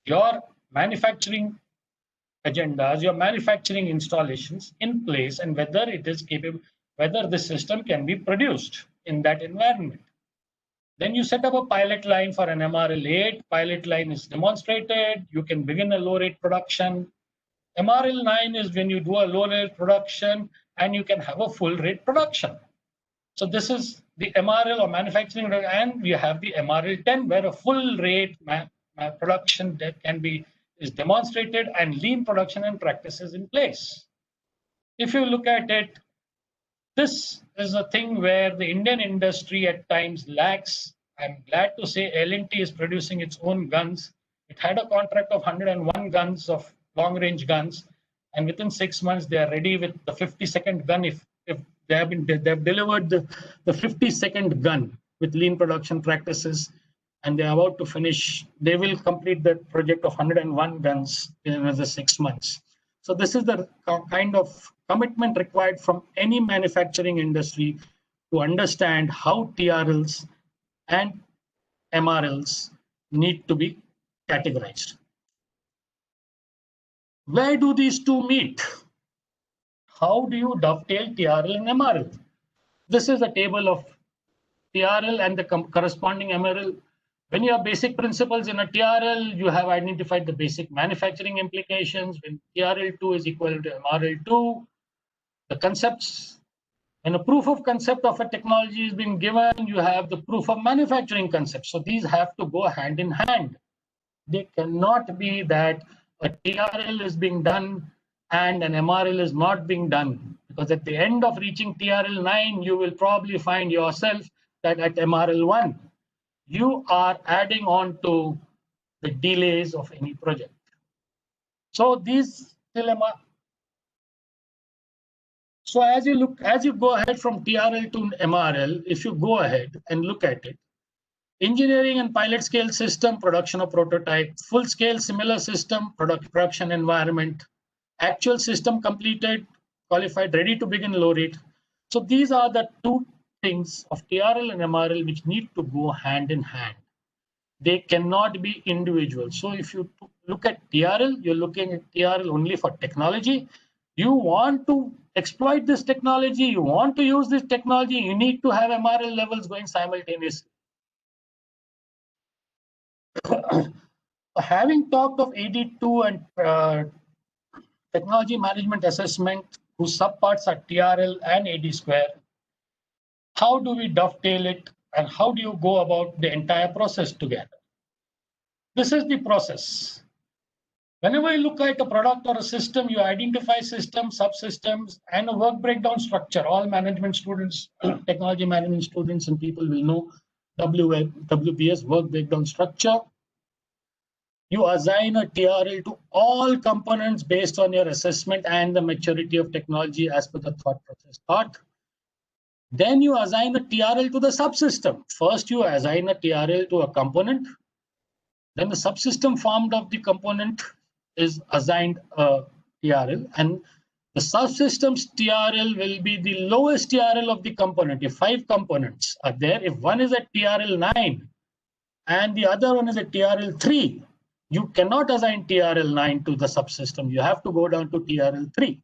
your manufacturing agendas, your manufacturing installations in place, and whether it is capable, whether the system can be produced in that environment. Then you set up a pilot line for an MRL8. Pilot line is demonstrated. You can begin a low rate production. MRL9 is when you do a low rate production and you can have a full rate production. So this is the MRL or manufacturing, and we have the MRL10 where a full rate production that is demonstrated and lean production and practices in place. If you look at it, this is a thing where the Indian industry at times lacks. I'm glad to say L&T is producing its own guns. It had a contract of 101 guns of long-range guns, and within 6 months they are ready with the 52nd gun. If they've delivered the 52nd gun with lean production practices, and they're about to finish. They will complete the project of 101 guns in another 6 months. So this is the kind of commitment required from any manufacturing industry to understand how TRLs and MRLs need to be categorized. Where do these two meet? How do you dovetail TRL and MRL? This is a table of TRL and the corresponding MRL. When you have basic principles in a TRL, you have identified the basic manufacturing implications. When TRL2 is equal to MRL2, the concepts, when a proof of concept of a technology is being given, you have the proof of manufacturing concept. So these have to go hand in hand. They cannot be that a TRL is being done and an MRL is not being done. Because at the end of reaching TRL9, you will probably find yourself that at MRL1, you are adding on to the delays of any project. So these dilemma. So as you go ahead from TRL to MRL, if you go ahead and look at it, engineering and pilot scale system, production of prototype, full scale similar system, production environment, actual system completed, qualified, ready to begin low rate. So these are the two things of TRL and MRL which need to go hand in hand. They cannot be individual. So if you look at TRL, you're looking at TRL only for technology. You want to exploit this technology, you want to use this technology, you need to have MRL levels going simultaneously. Having talked of AD2 and technology management assessment, whose subparts are TRL and AD square, how do we dovetail it and how do you go about the entire process together? This is the process. Whenever you look at a product or a system, you identify systems, subsystems, and a work breakdown structure. All management students, technology management students and people will know WBS, work breakdown structure. You assign a TRL to all components based on your assessment and the maturity of technology as per the thought process thought. Then you assign a TRL to the subsystem. First, you assign a TRL to a component. Then the subsystem formed of the component is assigned a TRL, and the subsystem's TRL will be the lowest TRL of the component. If 5 components are there, if one is at TRL 9 and the other one is at TRL 3, you cannot assign TRL 9 to the subsystem. You have to go down to TRL 3.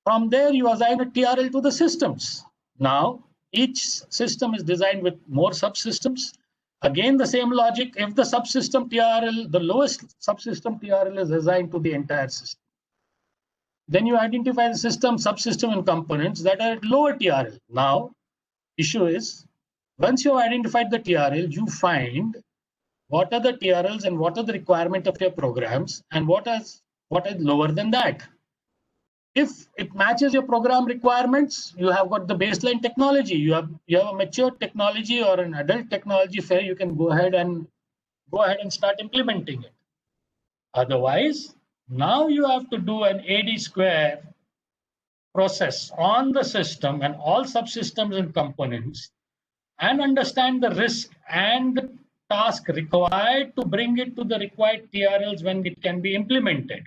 From there, you assign a TRL to the systems. Now, each system is designed with more subsystems. Again, the same logic. If the subsystem TRL, the lowest subsystem TRL is assigned to the entire system. Then you identify the system, subsystem, and components that are at lower TRL. Now, issue is, once you have identified the TRL, you find what are the TRLs and what are the requirement of your programs and what is lower than that. If it matches your program requirements, you have got the baseline technology. You have a mature technology or an adult technology where you can go ahead and start implementing it. Otherwise, now you have to do an AD square process on the system and all subsystems and components and understand the risk and task required to bring it to the required TRLs when it can be implemented.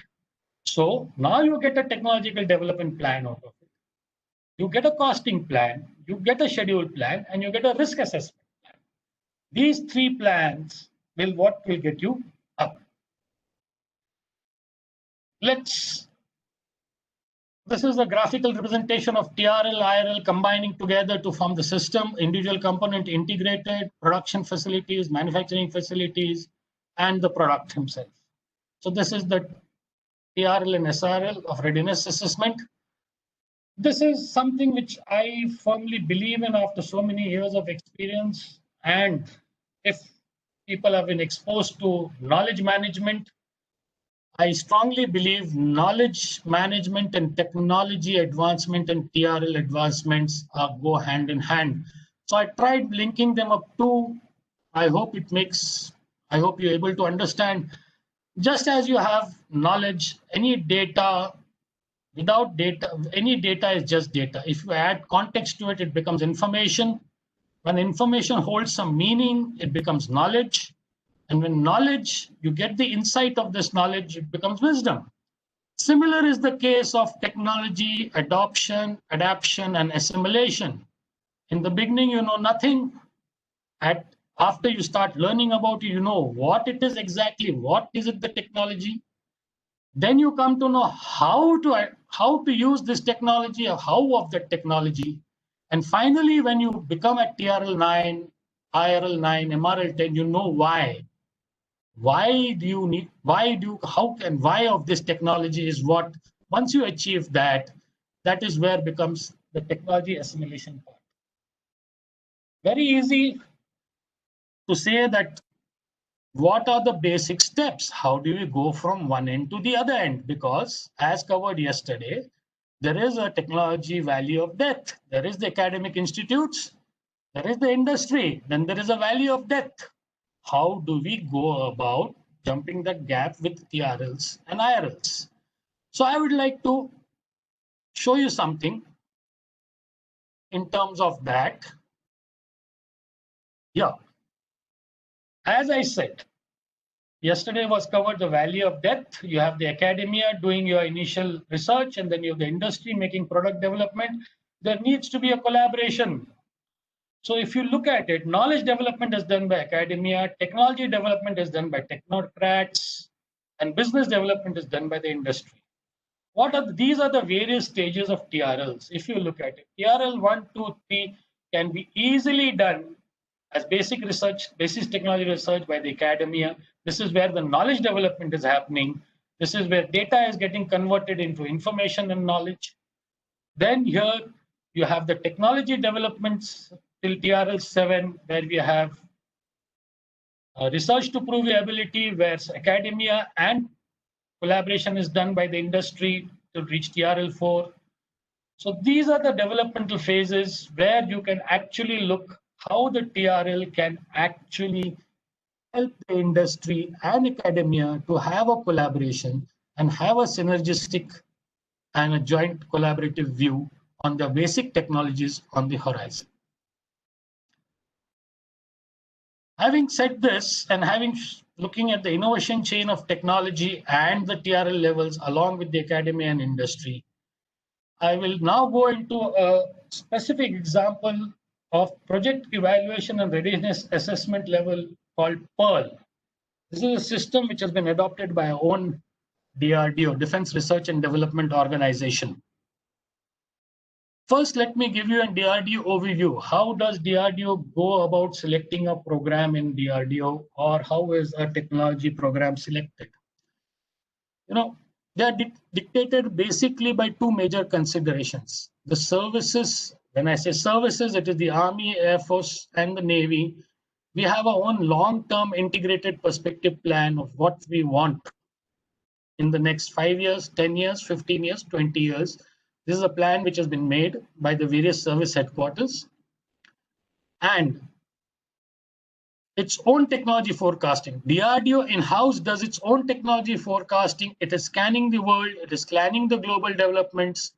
So now you get a technological development plan out of it. You get a costing plan, you get a schedule plan, and you get a risk assessment plan. These three plans will get you up. This is a graphical representation of TRL, IRL combining together to form the system, individual component integrated, production facilities, manufacturing facilities, and the product himself. So this is the TRL and SRL of readiness assessment. This is something which I firmly believe in after so many years of experience. And if people have been exposed to knowledge management, I strongly believe knowledge management and technology advancement and TRL advancements go hand in hand. So I tried linking them up too. I hope you're able to understand. Just as you have knowledge, any data, without data, any data is just data. If you add context to it, it becomes information. When information holds some meaning, it becomes knowledge. And when knowledge, you get the insight of this knowledge, it becomes wisdom. Similar is the case of technology, adoption, adaptation, and assimilation. In the beginning, you know nothing. After you start learning about it, you know what it is exactly, what is it the technology. Then you come to know how to use this technology or how of that technology. And finally, when you become at TRL 9, IRL 9, MRL 10, you know why. Why of this technology is what. Once you achieve that is where becomes the technology assimilation part. Very easy to say that what are the basic steps? How do we go from one end to the other end? Because as covered yesterday, there is a technology valley of death. There is the academic institutes, there is the industry, then there is a valley of death. How do we go about jumping that gap with TRLs and IRLs? So I would like to show you something in terms of that. Yeah. As I said, yesterday was covered the valley of death. You have the academia doing your initial research, and then you have the industry making product development. There needs to be a collaboration. So if you look at it, knowledge development is done by academia, technology development is done by technocrats, and business development is done by the industry. These are the various stages of TRLs. If you look at it, TRL 1, 2, 3 can be easily done as basic research, basic technology research by the academia. This is where the knowledge development is happening. This is where data is getting converted into information and knowledge. Then here you have the technology developments till TRL 7, where we have research to prove ability, where academia and collaboration is done by the industry to reach TRL 4. So these are the developmental phases where you can actually look how the TRL can actually help the industry and academia to have a collaboration and have a synergistic and a joint collaborative view on the basic technologies on the horizon. Having said this, and looking at the innovation chain of technology and the TRL levels along with the academia and industry, I will now go into a specific example of project evaluation and readiness assessment level called PEARL. This is a system which has been adopted by our own DRDO, Defense Research and Development Organization. First, let me give you a DRDO overview. How does DRDO go about selecting a program in DRDO, or how is a technology program selected? They are dictated basically by two major considerations. The services, when I say services, it is the Army, Air Force, and the Navy. We have our own long-term integrated perspective plan of what we want in the next 5 years, 10 years, 15 years, 20 years. This is a plan which has been made by the various service headquarters. And its own technology forecasting. DRDO in-house does its own technology forecasting. It is scanning the world, it is scanning the global developments,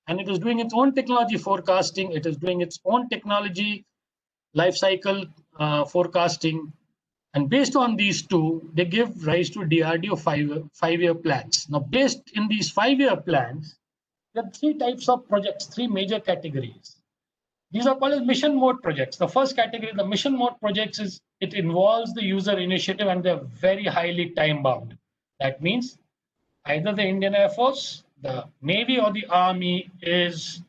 and it is doing its own technology forecasting. It is doing its own technology life cycle forecasting, And based on these two, they give rise to DRDO five-year plans. Now, based in these 5-year plans, there are 3 types of projects, 3 major categories. These are called as mission mode projects. The first category, the mission mode projects, is it involves the user initiative and they're very highly time bound. That means either the Indian Air Force, the Navy, or the Army is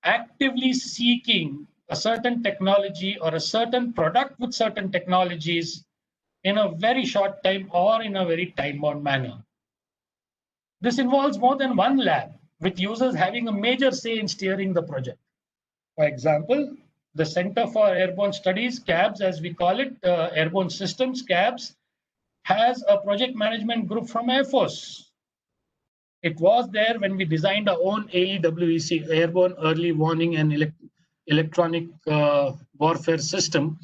actively seeking a certain technology or a certain product with certain technologies in a very short time or in a very time-bound manner. This involves more than one lab, with users having a major say in steering the project. For example, the Center for Airborne Studies, CABS, as we call it, Airborne Systems, CABS, has a project management group from Air Force. It was there when we designed our own AEWEC, Airborne Early Warning and Electronic Warfare System,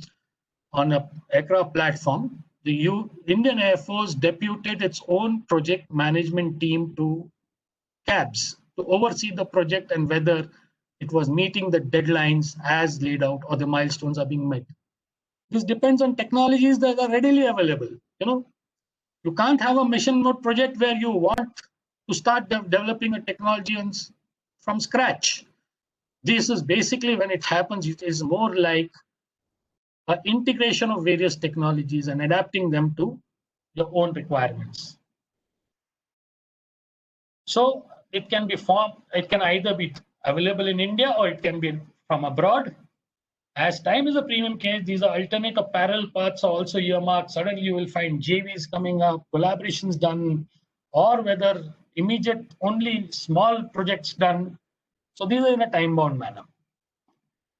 on an aircraft platform. The Indian Air Force deputed its own project management team to CABS to oversee the project and whether it was meeting the deadlines as laid out or the milestones are being met. This depends on technologies that are readily available. You can't have a mission mode project where you want to start developing a technology from scratch. This is basically, when it happens, it is more like an integration of various technologies and adapting them to your own requirements. So it can be formed, it can either be available in India or it can be from abroad. As time is a premium case, these are alternate or parallel paths are also earmarked. Suddenly you will find JVs coming up, collaborations done, or whether immediate only small projects done. So these are in a time-bound manner.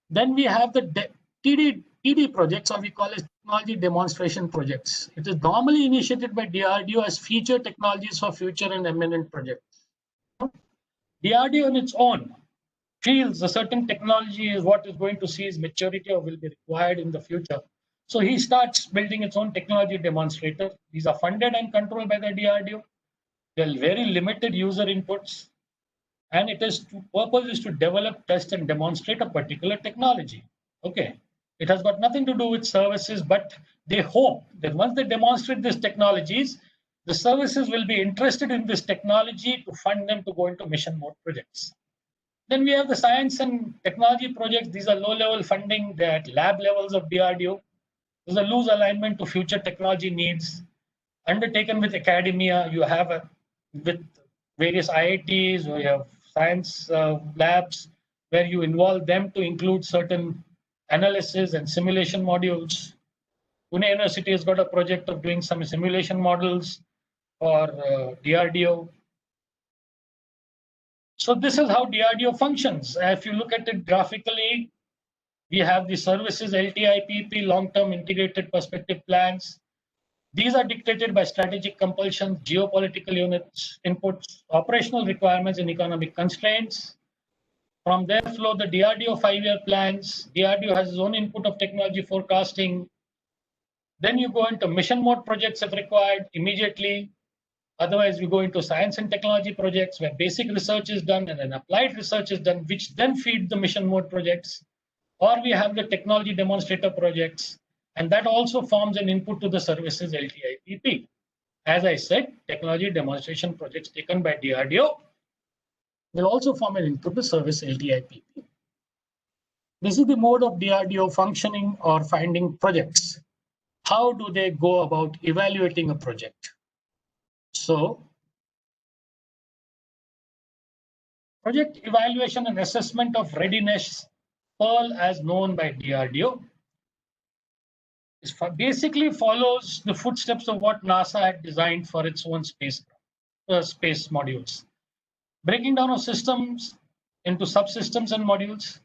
Then we have the TD projects, or we call it technology demonstration projects. It is normally initiated by DRDO as feature technologies for future and eminent projects. DRDO on its own feels a certain technology is what is going to see its maturity or will be required in the future. So he starts building its own technology demonstrator. These are funded and controlled by the DRDO. They're very limited user inputs. And purpose is to develop, test, and demonstrate a particular technology. Okay. It has got nothing to do with services, but they hope that once they demonstrate these technologies, the services will be interested in this technology to fund them to go into mission mode projects. Then we have the science and technology projects. These are low-level funding. They're at lab levels of DRDO. There's a loose alignment to future technology needs. Undertaken with academia, you have with various IITs, or you have science labs where you involve them to include certain analysis and simulation modules. Pune University has got a project of doing some simulation models for DRDO. So this is how DRDO functions. If you look at it graphically, we have the services LTIPP, long-term integrated perspective plans. These are dictated by strategic compulsions, geopolitical units, inputs, operational requirements, and economic constraints. From there flow the DRDO 5-year plans. DRDO has its own input of technology forecasting. Then you go into mission mode projects if required immediately. Otherwise, we go into science and technology projects where basic research is done and then applied research is done, which then feed the mission mode projects. Or we have the technology demonstrator projects, and that also forms an input to the services LTIPP. As I said, technology demonstration projects taken by DRDO will also form an input to service LTIPP. This is the mode of DRDO functioning or finding projects. How do they go about evaluating a project? So, project evaluation and assessment of readiness, PEARL as known by DRDO, basically follows the footsteps of what NASA had designed for its own space modules. Breaking down of systems into subsystems and modules.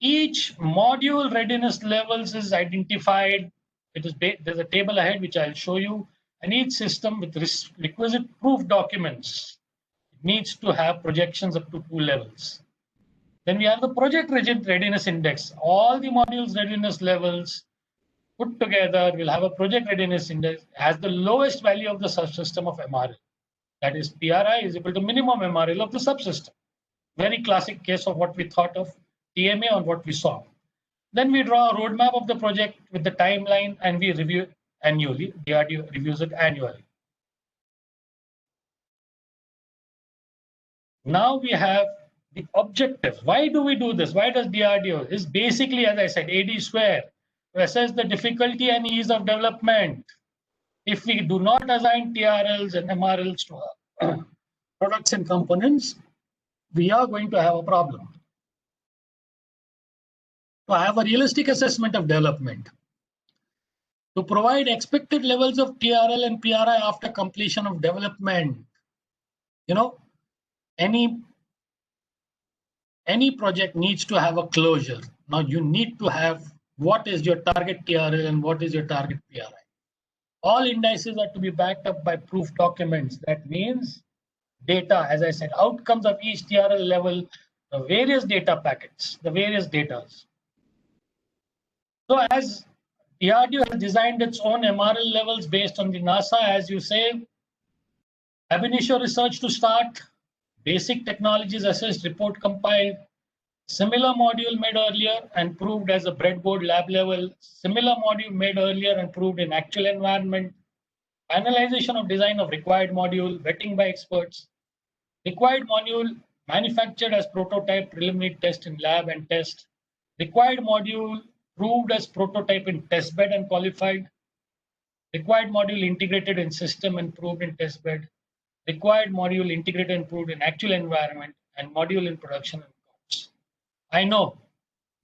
Each module readiness levels is identified. There's a table ahead which I'll show you. And each system with requisite proof documents needs to have projections up to 2 levels. Then we have the project readiness index. All the modules readiness levels put together will have a project readiness index as the lowest value of the subsystem of MRL. That is, PRI is equal to minimum MRL of the subsystem. Very classic case of what we thought of TMA on what we saw. Then we draw a roadmap of the project with the timeline and we review annually. DRDO reviews it annually. Now we have the objectives. Why do we do this? Why does DRDO? It's basically, as I said, AD square, to assess the difficulty and ease of development. If we do not assign TRLs and MRLs to our products and components, we are going to have a problem. To have a realistic assessment of development, to provide expected levels of TRL and PRI after completion of development. You know, any project needs to have a closure. Now you need to have what is your target TRL and what is your target PRI. All indices are to be backed up by proof documents. That means data, as I said, outcomes of each TRL level, the various data packets, the various datas. So as DRDO has designed its own MRL levels based on the NASA, as you say, ab initio research to start, basic technologies assessed, report compiled, similar module made earlier and proved as a breadboard lab level, similar module made earlier and proved in actual environment, finalization of design of required module, vetting by experts, required module manufactured as prototype, preliminary test in lab and test, required module proved as prototype in testbed and qualified, required module integrated in system and proved in testbed, required module integrated and proved in actual environment, and module in production and COTS. I know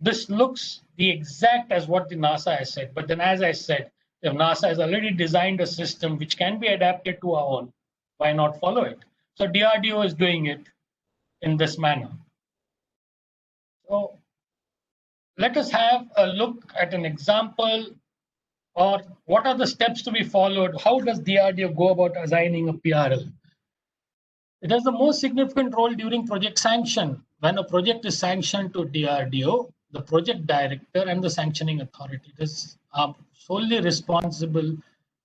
this looks the exact as what the NASA has said, but then as I said, if NASA has already designed a system which can be adapted to our own, why not follow it? So DRDO is doing it in this manner. So let us have a look at an example, or what are the steps to be followed? How does DRDO go about assigning a PRL? It has the most significant role during project sanction. When a project is sanctioned to DRDO, the project director and the sanctioning authority are solely responsible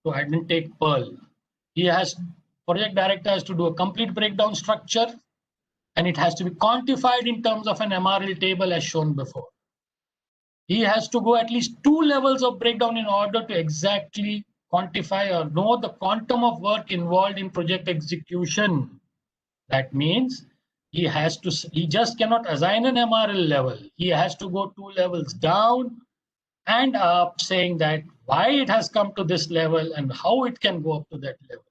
to identify PEARL. Project director has to do a complete breakdown structure, and it has to be quantified in terms of an MRL table as shown before. He has to go at least 2 levels of breakdown in order to exactly quantify or know the quantum of work involved in project execution. That means he just cannot assign an MRL level. He has to go 2 levels down and up, saying that why it has come to this level and how it can go up to that level.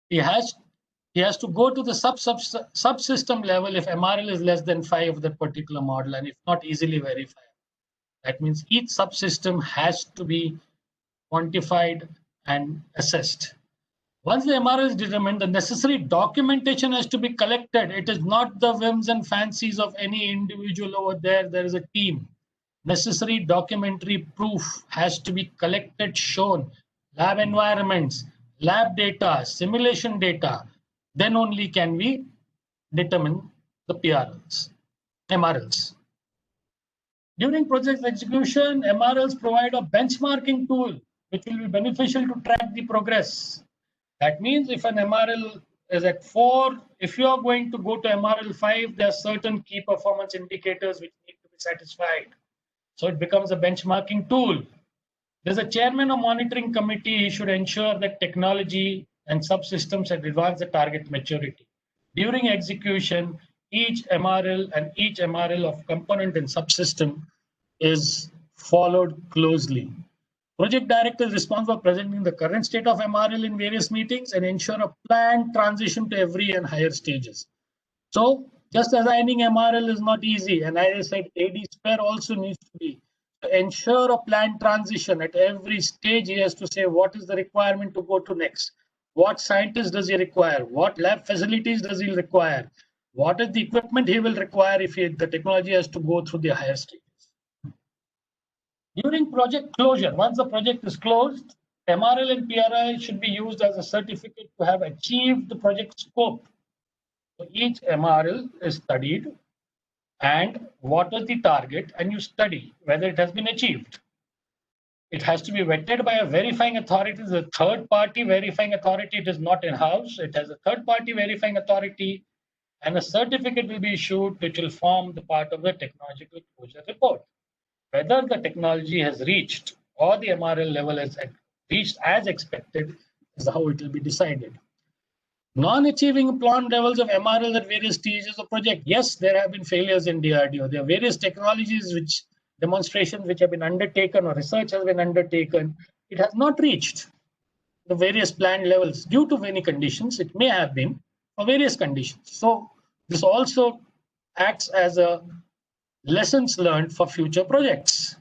He has to go to the subsystem level if MRL is less than 5 of that particular model, and if not easily verified. That means each subsystem has to be quantified and assessed. Once the MRL is determined, the necessary documentation has to be collected. It is not the whims and fancies of any individual over there. There is a team. Necessary documentary proof has to be collected, shown, lab environments, lab data, simulation data. Then only can we determine the MRLs. During project execution, MRLs provide a benchmarking tool which will be beneficial to track the progress. That means if an MRL is at 4, if you are going to go to MRL 5, there are certain key performance indicators which need to be satisfied. So it becomes a benchmarking tool. There's a chairman of monitoring committee. He should ensure that technology and subsystems have advanced the target maturity. During execution, each MRL and each MRL of component and subsystem is followed closely. Project director is responsible for presenting the current state of MRL in various meetings and ensure a planned transition to every and higher stages. So just assigning MRL is not easy. And as I said, AD square also needs to be to ensure a planned transition at every stage. He has to say what is the requirement to go to next. What scientist does he require? What lab facilities does he require? What is the equipment he will require if the technology has to go through the higher stages? During project closure, once the project is closed, MRL and PRI should be used as a certificate to have achieved the project scope. So each MRL is studied, and what is the target, and you study whether it has been achieved. It has to be vetted by a verifying authority. It's a third-party verifying authority. It is not in-house. It has a third-party verifying authority, and a certificate will be issued which will form the part of the technological closure report. Whether the technology has reached or the MRL level is reached as expected is how it will be decided. Non-achieving planned levels of MRL at various stages of project. Yes, there have been failures in DRDO. There are various technologies which demonstrations which have been undertaken or research has been undertaken. It has not reached the various planned levels due to many conditions. It may have been for various conditions. So this also acts as a lessons learned for future projects.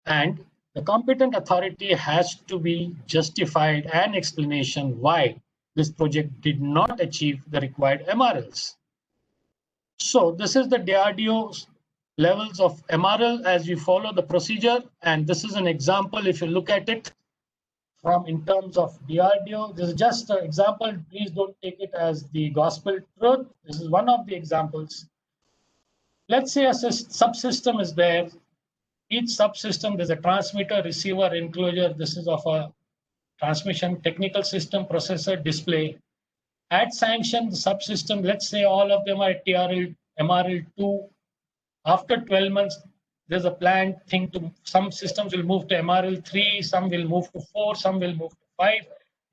And the competent authority has to be justified an explanation why this project did not achieve the required MRLs. So this is the DRDO levels of MRL as we follow the procedure. And this is an example, if you look at it from in terms of DRDO, this is just an example. Please don't take it as the gospel truth. This is one of the examples. Let's say a subsystem is there. Each subsystem, there's a transmitter, receiver, enclosure. This is of a transmission, technical system, processor, display. At sanction, the subsystem, let's say all of them are at TRL, MRL2. After 12 months, there's a planned thing to, some systems will move to MRL3, some will move to 4, some will move to 5,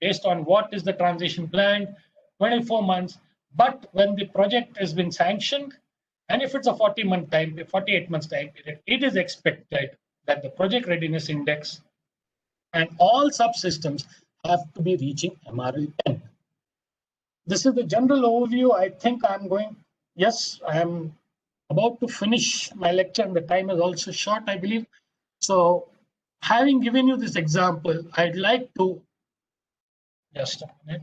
based on what is the transition planned, 24 months. But when the project has been sanctioned, and if it's a 48 months time period, it is expected that the project readiness index and all subsystems have to be reaching MRL 10. This is the general overview. I think I'm going, yes, I am about to finish my lecture and the time is also short, I believe. So having given you this example, I'd like to, just a minute,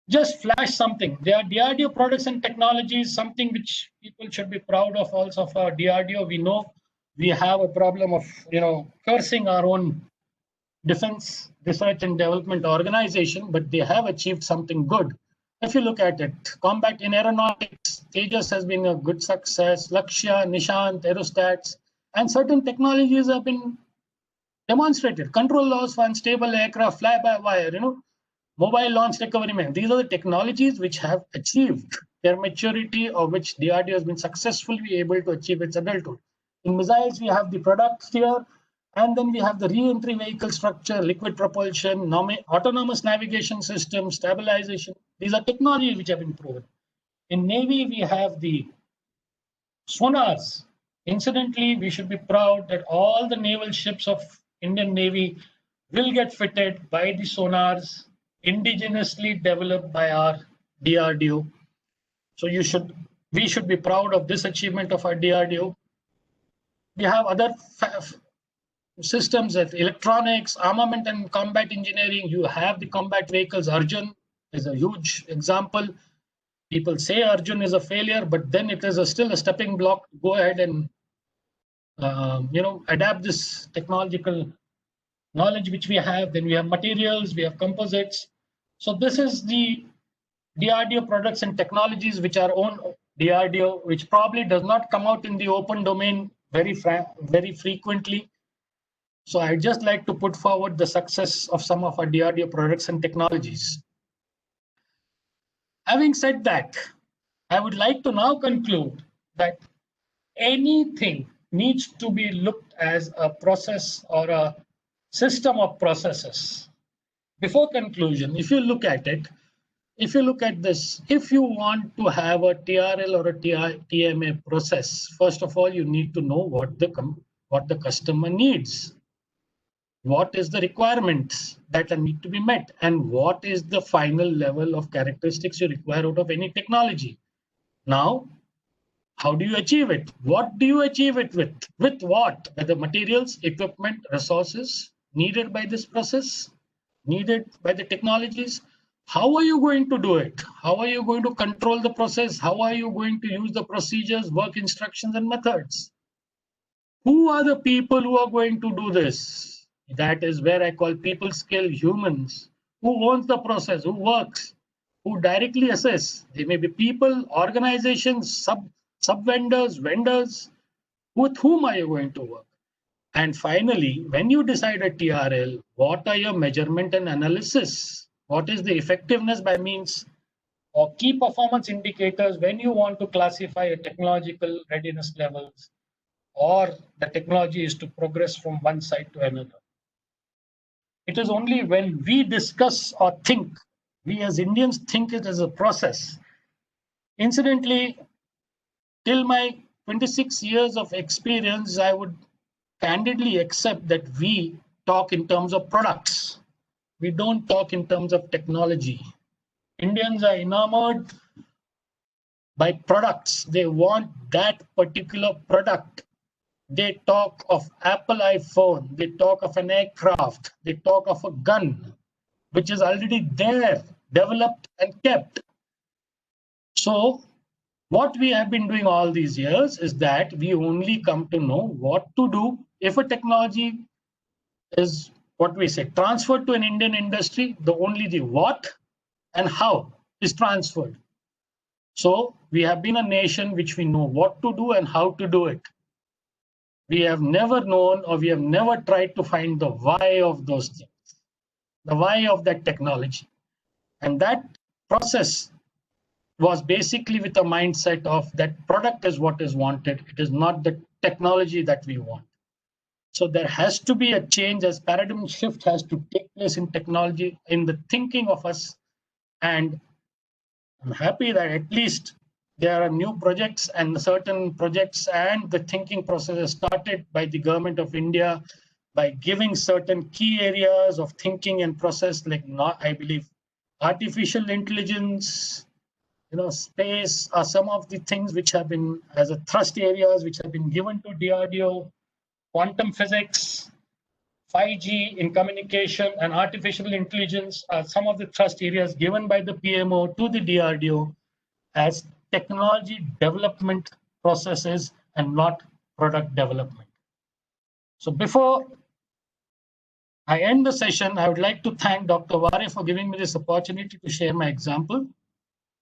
just flash something. There are DRDO products and technologies, something which people should be proud of also for DRDO. We know we have a problem of, cursing our own defense research and development organization, but they have achieved something good. If you look at it, combat in aeronautics, Tejas has been a good success, Lakshya, Nishant, aerostats, and certain technologies have been demonstrated. Control laws for unstable aircraft, fly-by-wire, mobile launch recovery. These are the technologies which have achieved their maturity or which DRDO has been successfully able to achieve its adulthood. In missiles, we have the products here, and then we have the re-entry vehicle structure, liquid propulsion, autonomous navigation system, stabilization. These are technologies which have been proven. In Navy, we have the sonars. Incidentally, we should be proud that all the naval ships of Indian Navy will get fitted by the sonars indigenously developed by our DRDO. So we should be proud of this achievement of our DRDO. We have other systems of electronics, armament and combat engineering. You have the combat vehicles. Arjun is a huge example. People say Arjun is a failure, but then it is still a stepping block. Go ahead and adapt this technological knowledge which we have. Then we have materials, we have composites. So this is the DRDO products and technologies which are own DRDO, which probably does not come out in the open domain very frequently. So I'd just like to put forward the success of some of our DRDO products and technologies. Having said that, I would like to now conclude that anything needs to be looked as a process or a system of processes. Before conclusion, if you look at it, if you look at this, if you want to have a TRL or a TMA process, first of all, you need to know what the customer needs. What is the requirements that need to be met, and what is the final level of characteristics you require out of any technology? Now, how do you achieve it? What do you achieve it with? With what? With the materials, equipment, resources needed by this process, needed by the technologies. How are you going to do it? How are you going to control the process? How are you going to use the procedures, work instructions, and methods? Who are the people who are going to do this? That is where I call people skill humans. Who owns the process? Who works? Who directly assess? They may be people, organizations, sub-vendors, vendors. With whom are you going to work? And finally, when you decide a TRL, what are your measurement and analysis? What is the effectiveness by means or key performance indicators when you want to classify a technological readiness levels or the technology is to progress from one side to another? It is only when we discuss or think, we as Indians think it as a process. Incidentally, till my 26 years of experience, I would candidly accept that we talk in terms of products. We don't talk in terms of technology. Indians are enamored by products. They want that particular product. They talk of Apple iPhone, they talk of an aircraft, they talk of a gun, which is already there, developed and kept. So what we have been doing all these years is that we only come to know what to do if a technology is, what we say, transferred to an Indian industry. Only the what and how is transferred. So we have been a nation which we know what to do and how to do it. We have never known, or we have never tried to find the why of those things, the why of that technology. And that process was basically with a mindset of that product is what is wanted. It is not the technology that we want. So there has to be a change, as paradigm shift has to take place in technology, in the thinking of us. And I'm happy that at least there are new projects and certain projects, and the thinking process is started by the government of India by giving certain key areas of thinking and process, like I believe artificial intelligence, space are some of the things which have been as a thrust areas which have been given to DRDO. Quantum physics, 5G in communication, and artificial intelligence are some of the thrust areas given by the PMO to the DRDO as technology development processes and not product development. So before I end the session, I would like to thank Dr. Ware for giving me this opportunity to share my example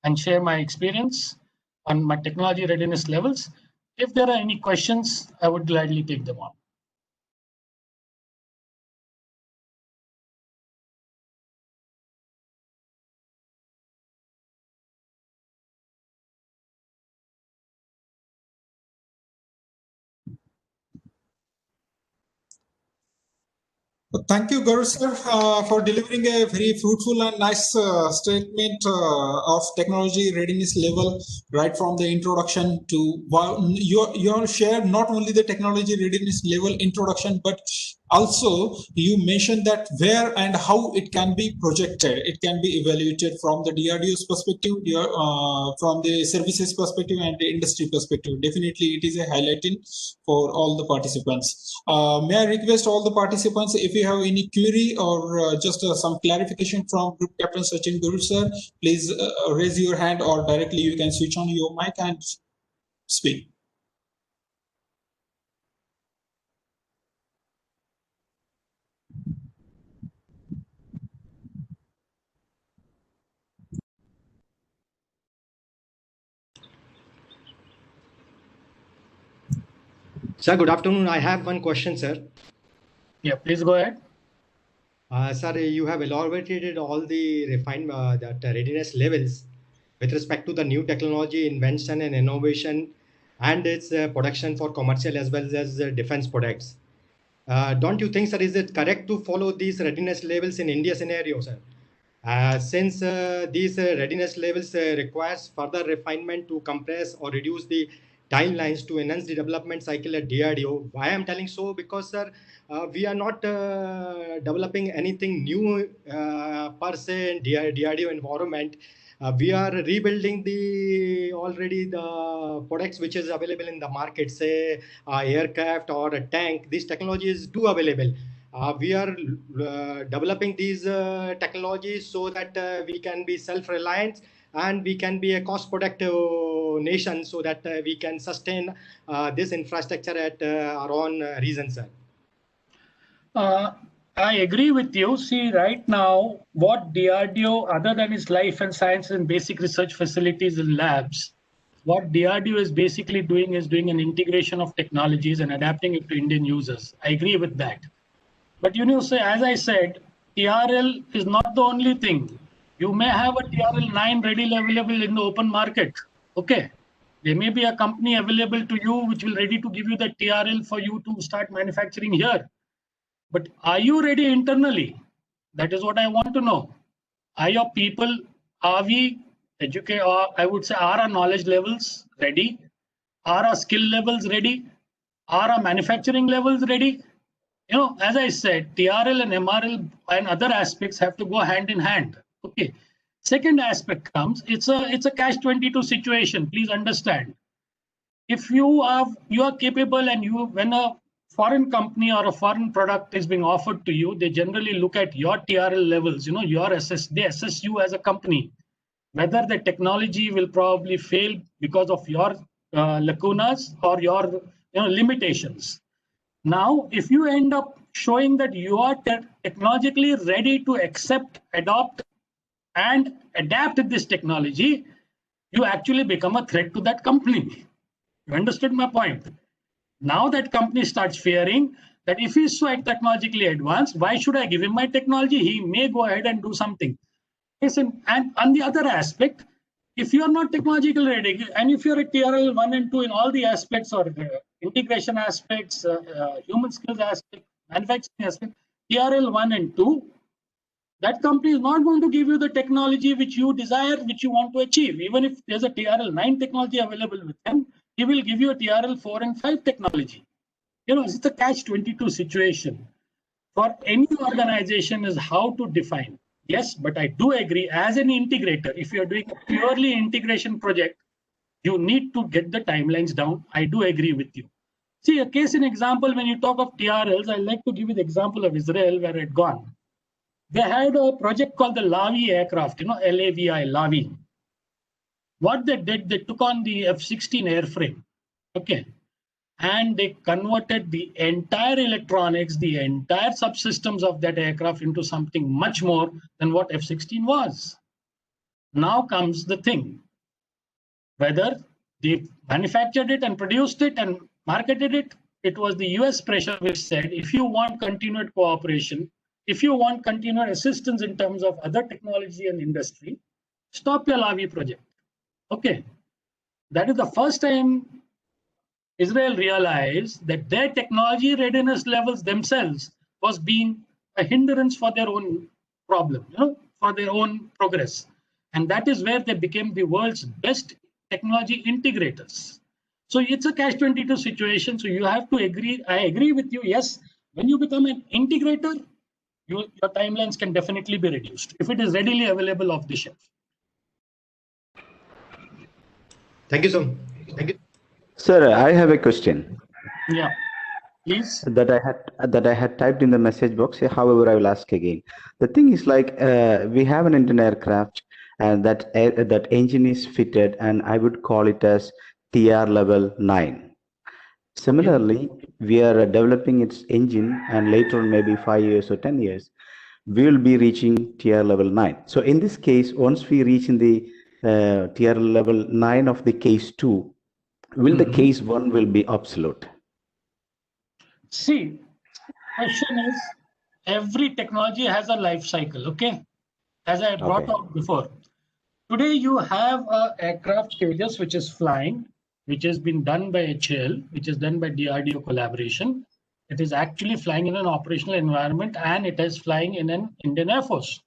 and share my experience on my technology readiness levels. If there are any questions, I would gladly take them on. Thank you, Gaurav sir, for delivering a very fruitful and nice statement of technology readiness level right from the introduction to your share not only the technology readiness level introduction, but also you mentioned that where and how it can be projected, it can be evaluated from the DRDO's perspective, from the services perspective and the industry perspective. Definitely, it is a highlighting for all the participants. May I request all the participants, if you have any query or just some clarification from Group Captain Sachin Guru sir, please raise your hand, or directly you can switch on your mic and speak. Sir, good afternoon. I have one question, sir. Yeah, please go ahead. Sir, you have elaborated all the that readiness levels with respect to the new technology, invention and innovation, and its production for commercial as well as defense products. Don't you think, sir, is it correct to follow these readiness levels in India scenario, sir? Since these readiness levels requires further refinement to compress or reduce the timelines to enhance the development cycle at DRDO. Why I'm telling so? Because, sir, we are not developing anything new per se in DRDO environment. We are rebuilding the products which is available in the market, say aircraft or a tank. These technologies do available. We are developing these technologies so that we can be self-reliant and we can be a cost-productive nation, so that we can sustain this infrastructure at our own reason, sir. I agree with you. See, right now, what DRDO, other than its life and science and basic research facilities and labs, what DRDO is basically doing is doing an integration of technologies and adapting it to Indian users. I agree with that. But as I said, TRL is not the only thing. You may have a TRL 9 readily available in the open market. Okay. There may be a company available to you which will ready to give you the TRL for you to start manufacturing here. But are you ready internally? That is what I want to know. Are your people, are we educated, or I would say, are our knowledge levels ready? Are our skill levels ready? Are our manufacturing levels ready? You know, as I said, TRL and MRL and other aspects have to go hand in hand. Okay. Second aspect comes, it's a catch-22 situation. Please understand. If you are capable, and when a foreign company or a foreign product is being offered to you, they generally look at your TRL levels. You know, they assess you as a company, whether the technology will probably fail because of your lacunas or your limitations. Now, if you end up showing that you are technologically ready to accept, adopt, and adapt this technology, you actually become a threat to that company. You understood my point? Now that company starts fearing that if he's so technologically advanced, why should I give him my technology? He may go ahead and do something. Listen, and on the other aspect, if you are not technologically ready, and if you're at TRL 1 and 2 in all the aspects, or integration aspects, human skills aspect, manufacturing aspect, TRL 1 and 2, that company is not going to give you the technology which you desire, which you want to achieve. Even if there's a TRL 9 technology available with him, he will give you a TRL 4 and 5 technology. You know, it's a catch-22 situation. For any organization is how to define. Yes, but I do agree, as an integrator, if you're doing a purely integration project, you need to get the timelines down. I do agree with you. See, a case in example, when you talk of TRLs, I like to give you the example of Israel, where it gone. They had a project called the Lavi aircraft, LAVI, Lavi. What they did, they took on the F-16 airframe, okay, and they converted the entire electronics, the entire subsystems of that aircraft into something much more than what F-16 was. Now comes the thing, whether they manufactured it and produced it and marketed it. It was the US pressure which said, if you want continued cooperation, if you want continued assistance in terms of other technology and industry, stop your Lavi project. Okay, that is the first time Israel realized that their technology readiness levels themselves was being a hindrance for their own problem, for their own progress. And that is where they became the world's best technology integrators. So it's a catch-22 situation. So you have to agree. I agree with you. Yes, when you become an integrator, your timelines can definitely be reduced if it is readily available off the shelf. Thank you, sir. Thank you. Sir, I have a question. Yeah, please. That I had typed in the message box. However, I will ask again. The thing is, like, we have an Indian aircraft, and that engine is fitted, and I would call it as TR level 9. Similarly, we are developing its engine, and later on, maybe 5 years or 10 years, we will be reaching TR level 9. So in this case, once we reach in the TR level 9 of the case 2, will the case 1 will be obsolete? See, question is, every technology has a life cycle, okay? As I brought out before. Today you have a aircraft Tejas which is flying, which has been done by HAL, which is done by DRDO collaboration. It is actually flying in an operational environment, and it is flying in an Indian Air Force.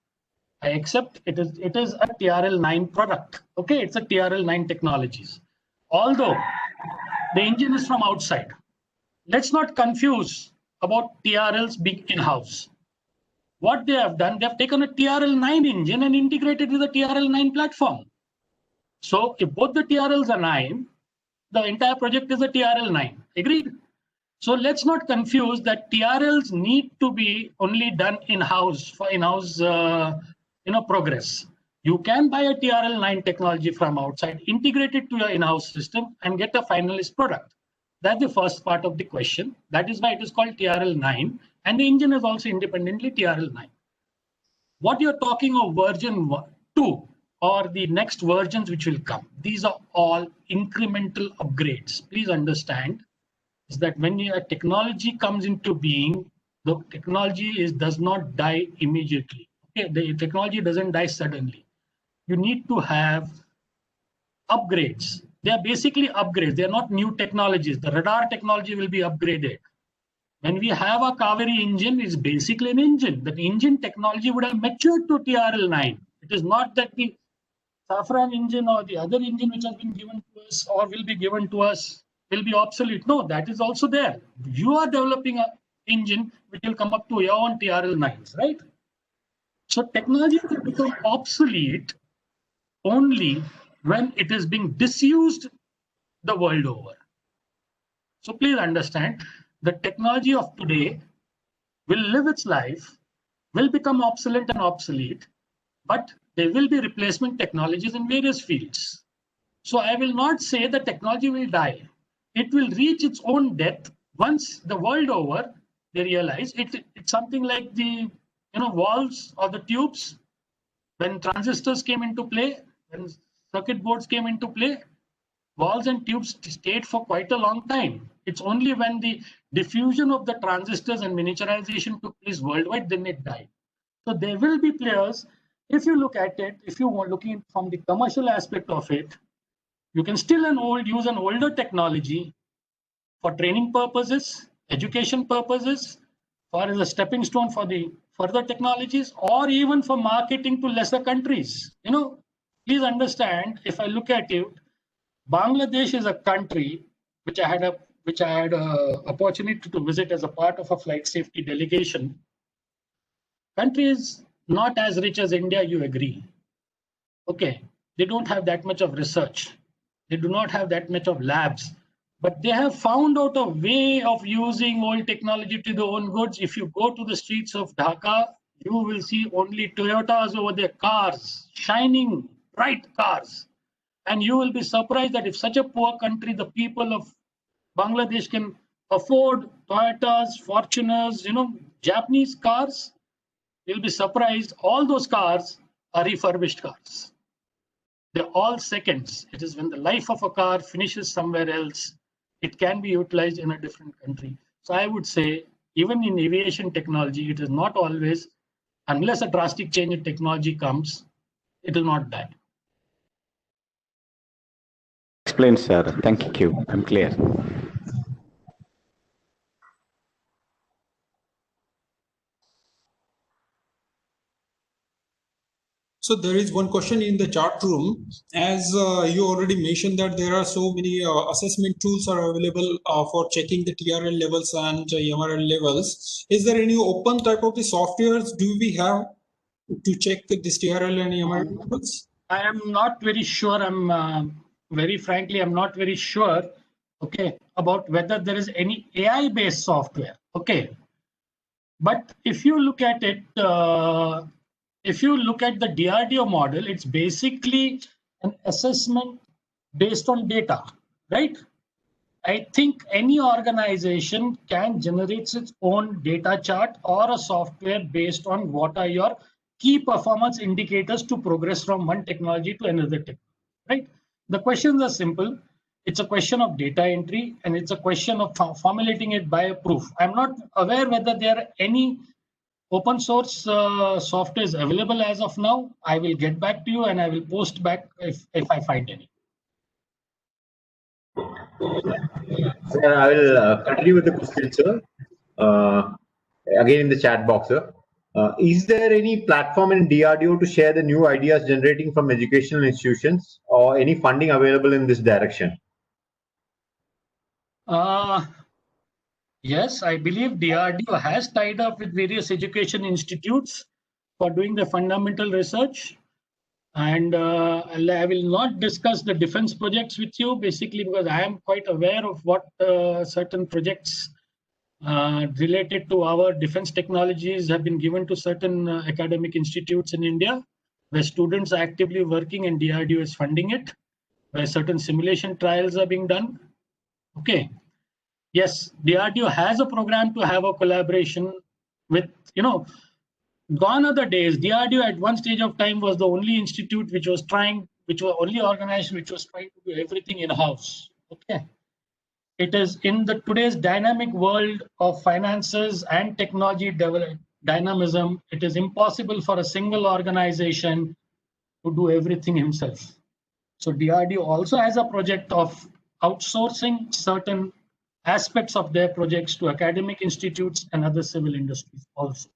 I accept it is a TRL 9 product. Okay, it's a TRL 9 technologies. Although the engine is from outside. Let's not confuse about TRLs being in-house. What they have done, they have taken a TRL 9 engine and integrated with a TRL 9 platform. So if both the TRLs are 9, the entire project is a TRL 9. Agreed? So let's not confuse that TRLs need to be only done in-house for in-house progress. You can buy a TRL 9 technology from outside, integrate it to your in-house system, and get a finalist product. That's the first part of the question. That is why it is called TRL 9, and the engine is also independently TRL 9. What you're talking of version 2 or the next versions which will come, these are all incremental upgrades. Please understand is that when your technology comes into being, the technology does not die immediately. Okay, the technology doesn't die suddenly. You need to have upgrades. They are basically upgrades. They are not new technologies. The radar technology will be upgraded. When we have a Kaveri engine, it's basically an engine. That engine technology would have matured to TRL-9. It is not that the Safran engine or the other engine which has been given to us or will be given to us will be obsolete. No, that is also there. You are developing an engine which will come up to your own TRL-9s, right? So technology will become obsolete only when it is being disused the world over. So please understand, the technology of today will live its life, will become obsolete and obsolete, but there will be replacement technologies in various fields. So I will not say the technology will die. It will reach its own death once the world over they realize it's something like the valves or the tubes. When transistors came into play, when circuit boards came into play, walls and tubes stayed for quite a long time. It's only when the diffusion of the transistors and miniaturization took place worldwide, then it died. So there will be players. If you look at it, if you are looking from the commercial aspect of it, you can still use an older technology for training purposes, education purposes, or as a stepping stone for the further technologies, or even for marketing to lesser countries. Please understand, if I look at it, Bangladesh is a country which I had a opportunity to visit as a part of a flight safety delegation. Country is not as rich as India, you agree. Okay, they don't have that much of research. They do not have that much of labs, but they have found out a way of using old technology to their own goods. If you go to the streets of Dhaka, you will see only Toyotas over their cars, shining bright cars. And you will be surprised that if such a poor country, the people of Bangladesh can afford Toyotas, Fortuners, Japanese cars, you'll be surprised all those cars are refurbished cars. They're all seconds. It is when the life of a car finishes somewhere else, it can be utilized in a different country. So I would say, even in aviation technology, it is not always, unless a drastic change in technology comes, it will not die. Explain, sir. Thank you. I'm clear. So there is one question in the chat room. As you already mentioned that there are so many assessment tools are available for checking the TRL levels and MRL levels. Is there any open type of the softwares do we have to check this TRL and MRL levels? I am not very sure. Very frankly, I'm not very sure, okay, about whether there is any AI-based software, okay. But if you look at it, if you look at the DRDO model, it's basically an assessment based on data, right? I think any organization can generate its own data chart or a software based on what are your key performance indicators to progress from one technology to another technology, right? The questions are simple. It's a question of data entry, and it's a question of formulating it by a proof. I'm not aware whether there are any open source softwares available as of now. I will get back to you and I will post back if I find any. Sir, I will continue with the question, sir. Again in the chat box, sir. Is there any platform in DRDO to share the new ideas generating from educational institutions, or any funding available in this direction? Yes, I believe DRDO has tied up with various education institutes for doing the fundamental research. And I will not discuss the defense projects with you, basically because I am quite aware of what certain projects related to our defense technologies have been given to certain academic institutes in India, where students are actively working and DRDO is funding it, where certain simulation trials are being done. Okay. Yes, DRDO has a program to have a collaboration with, gone are the days. DRDO at one stage of time was the only institute which was only organization which was trying to do everything in-house. Okay. It is in the today's dynamic world of finances and technology dynamism, it is impossible for a single organization to do everything himself. So DRDO also has a project of outsourcing certain aspects of their projects to academic institutes and other civil industries also.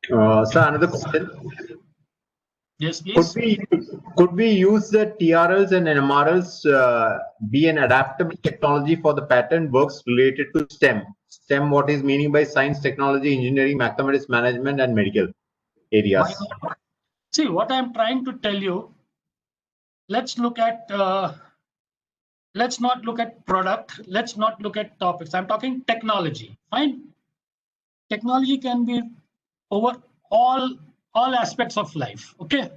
Sir, another question. Yes, please. Could we use the TRLs and MRLs be an adaptable technology for the patent works related to STEM? STEM, what is meaning by science, technology, engineering, mathematics, management, and medical areas? Why not? See, what I'm trying to tell you, let's look at, let's not look at product, let's not look at topics. I'm talking technology. Fine. Technology can be over all aspects of life. Okay.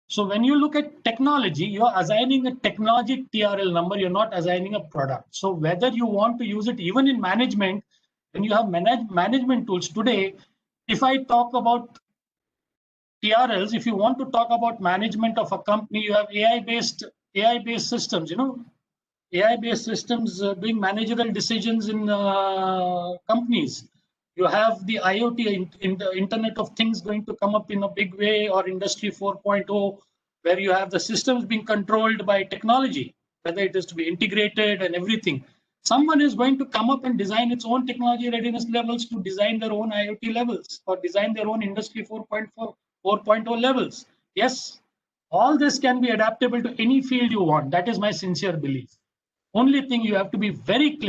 So when you look at technology, you're assigning a technology TRL number, you're not assigning a product. So whether you want to use it even in management, when you have management tools today, if I talk about TRLs, if you want to talk about management of a company, you have AI-based systems, AI-based systems doing managerial decisions in companies. You have the IoT, in the Internet of Things, going to come up in a big way, or Industry 4.0, where you have the systems being controlled by technology, whether it is to be integrated and everything. Someone is going to come up and design its own technology readiness levels to design their own IoT levels or design their own Industry 4.0 levels. Yes, all this can be adaptable to any field you want. That is my sincere belief. Only thing you have to be very clear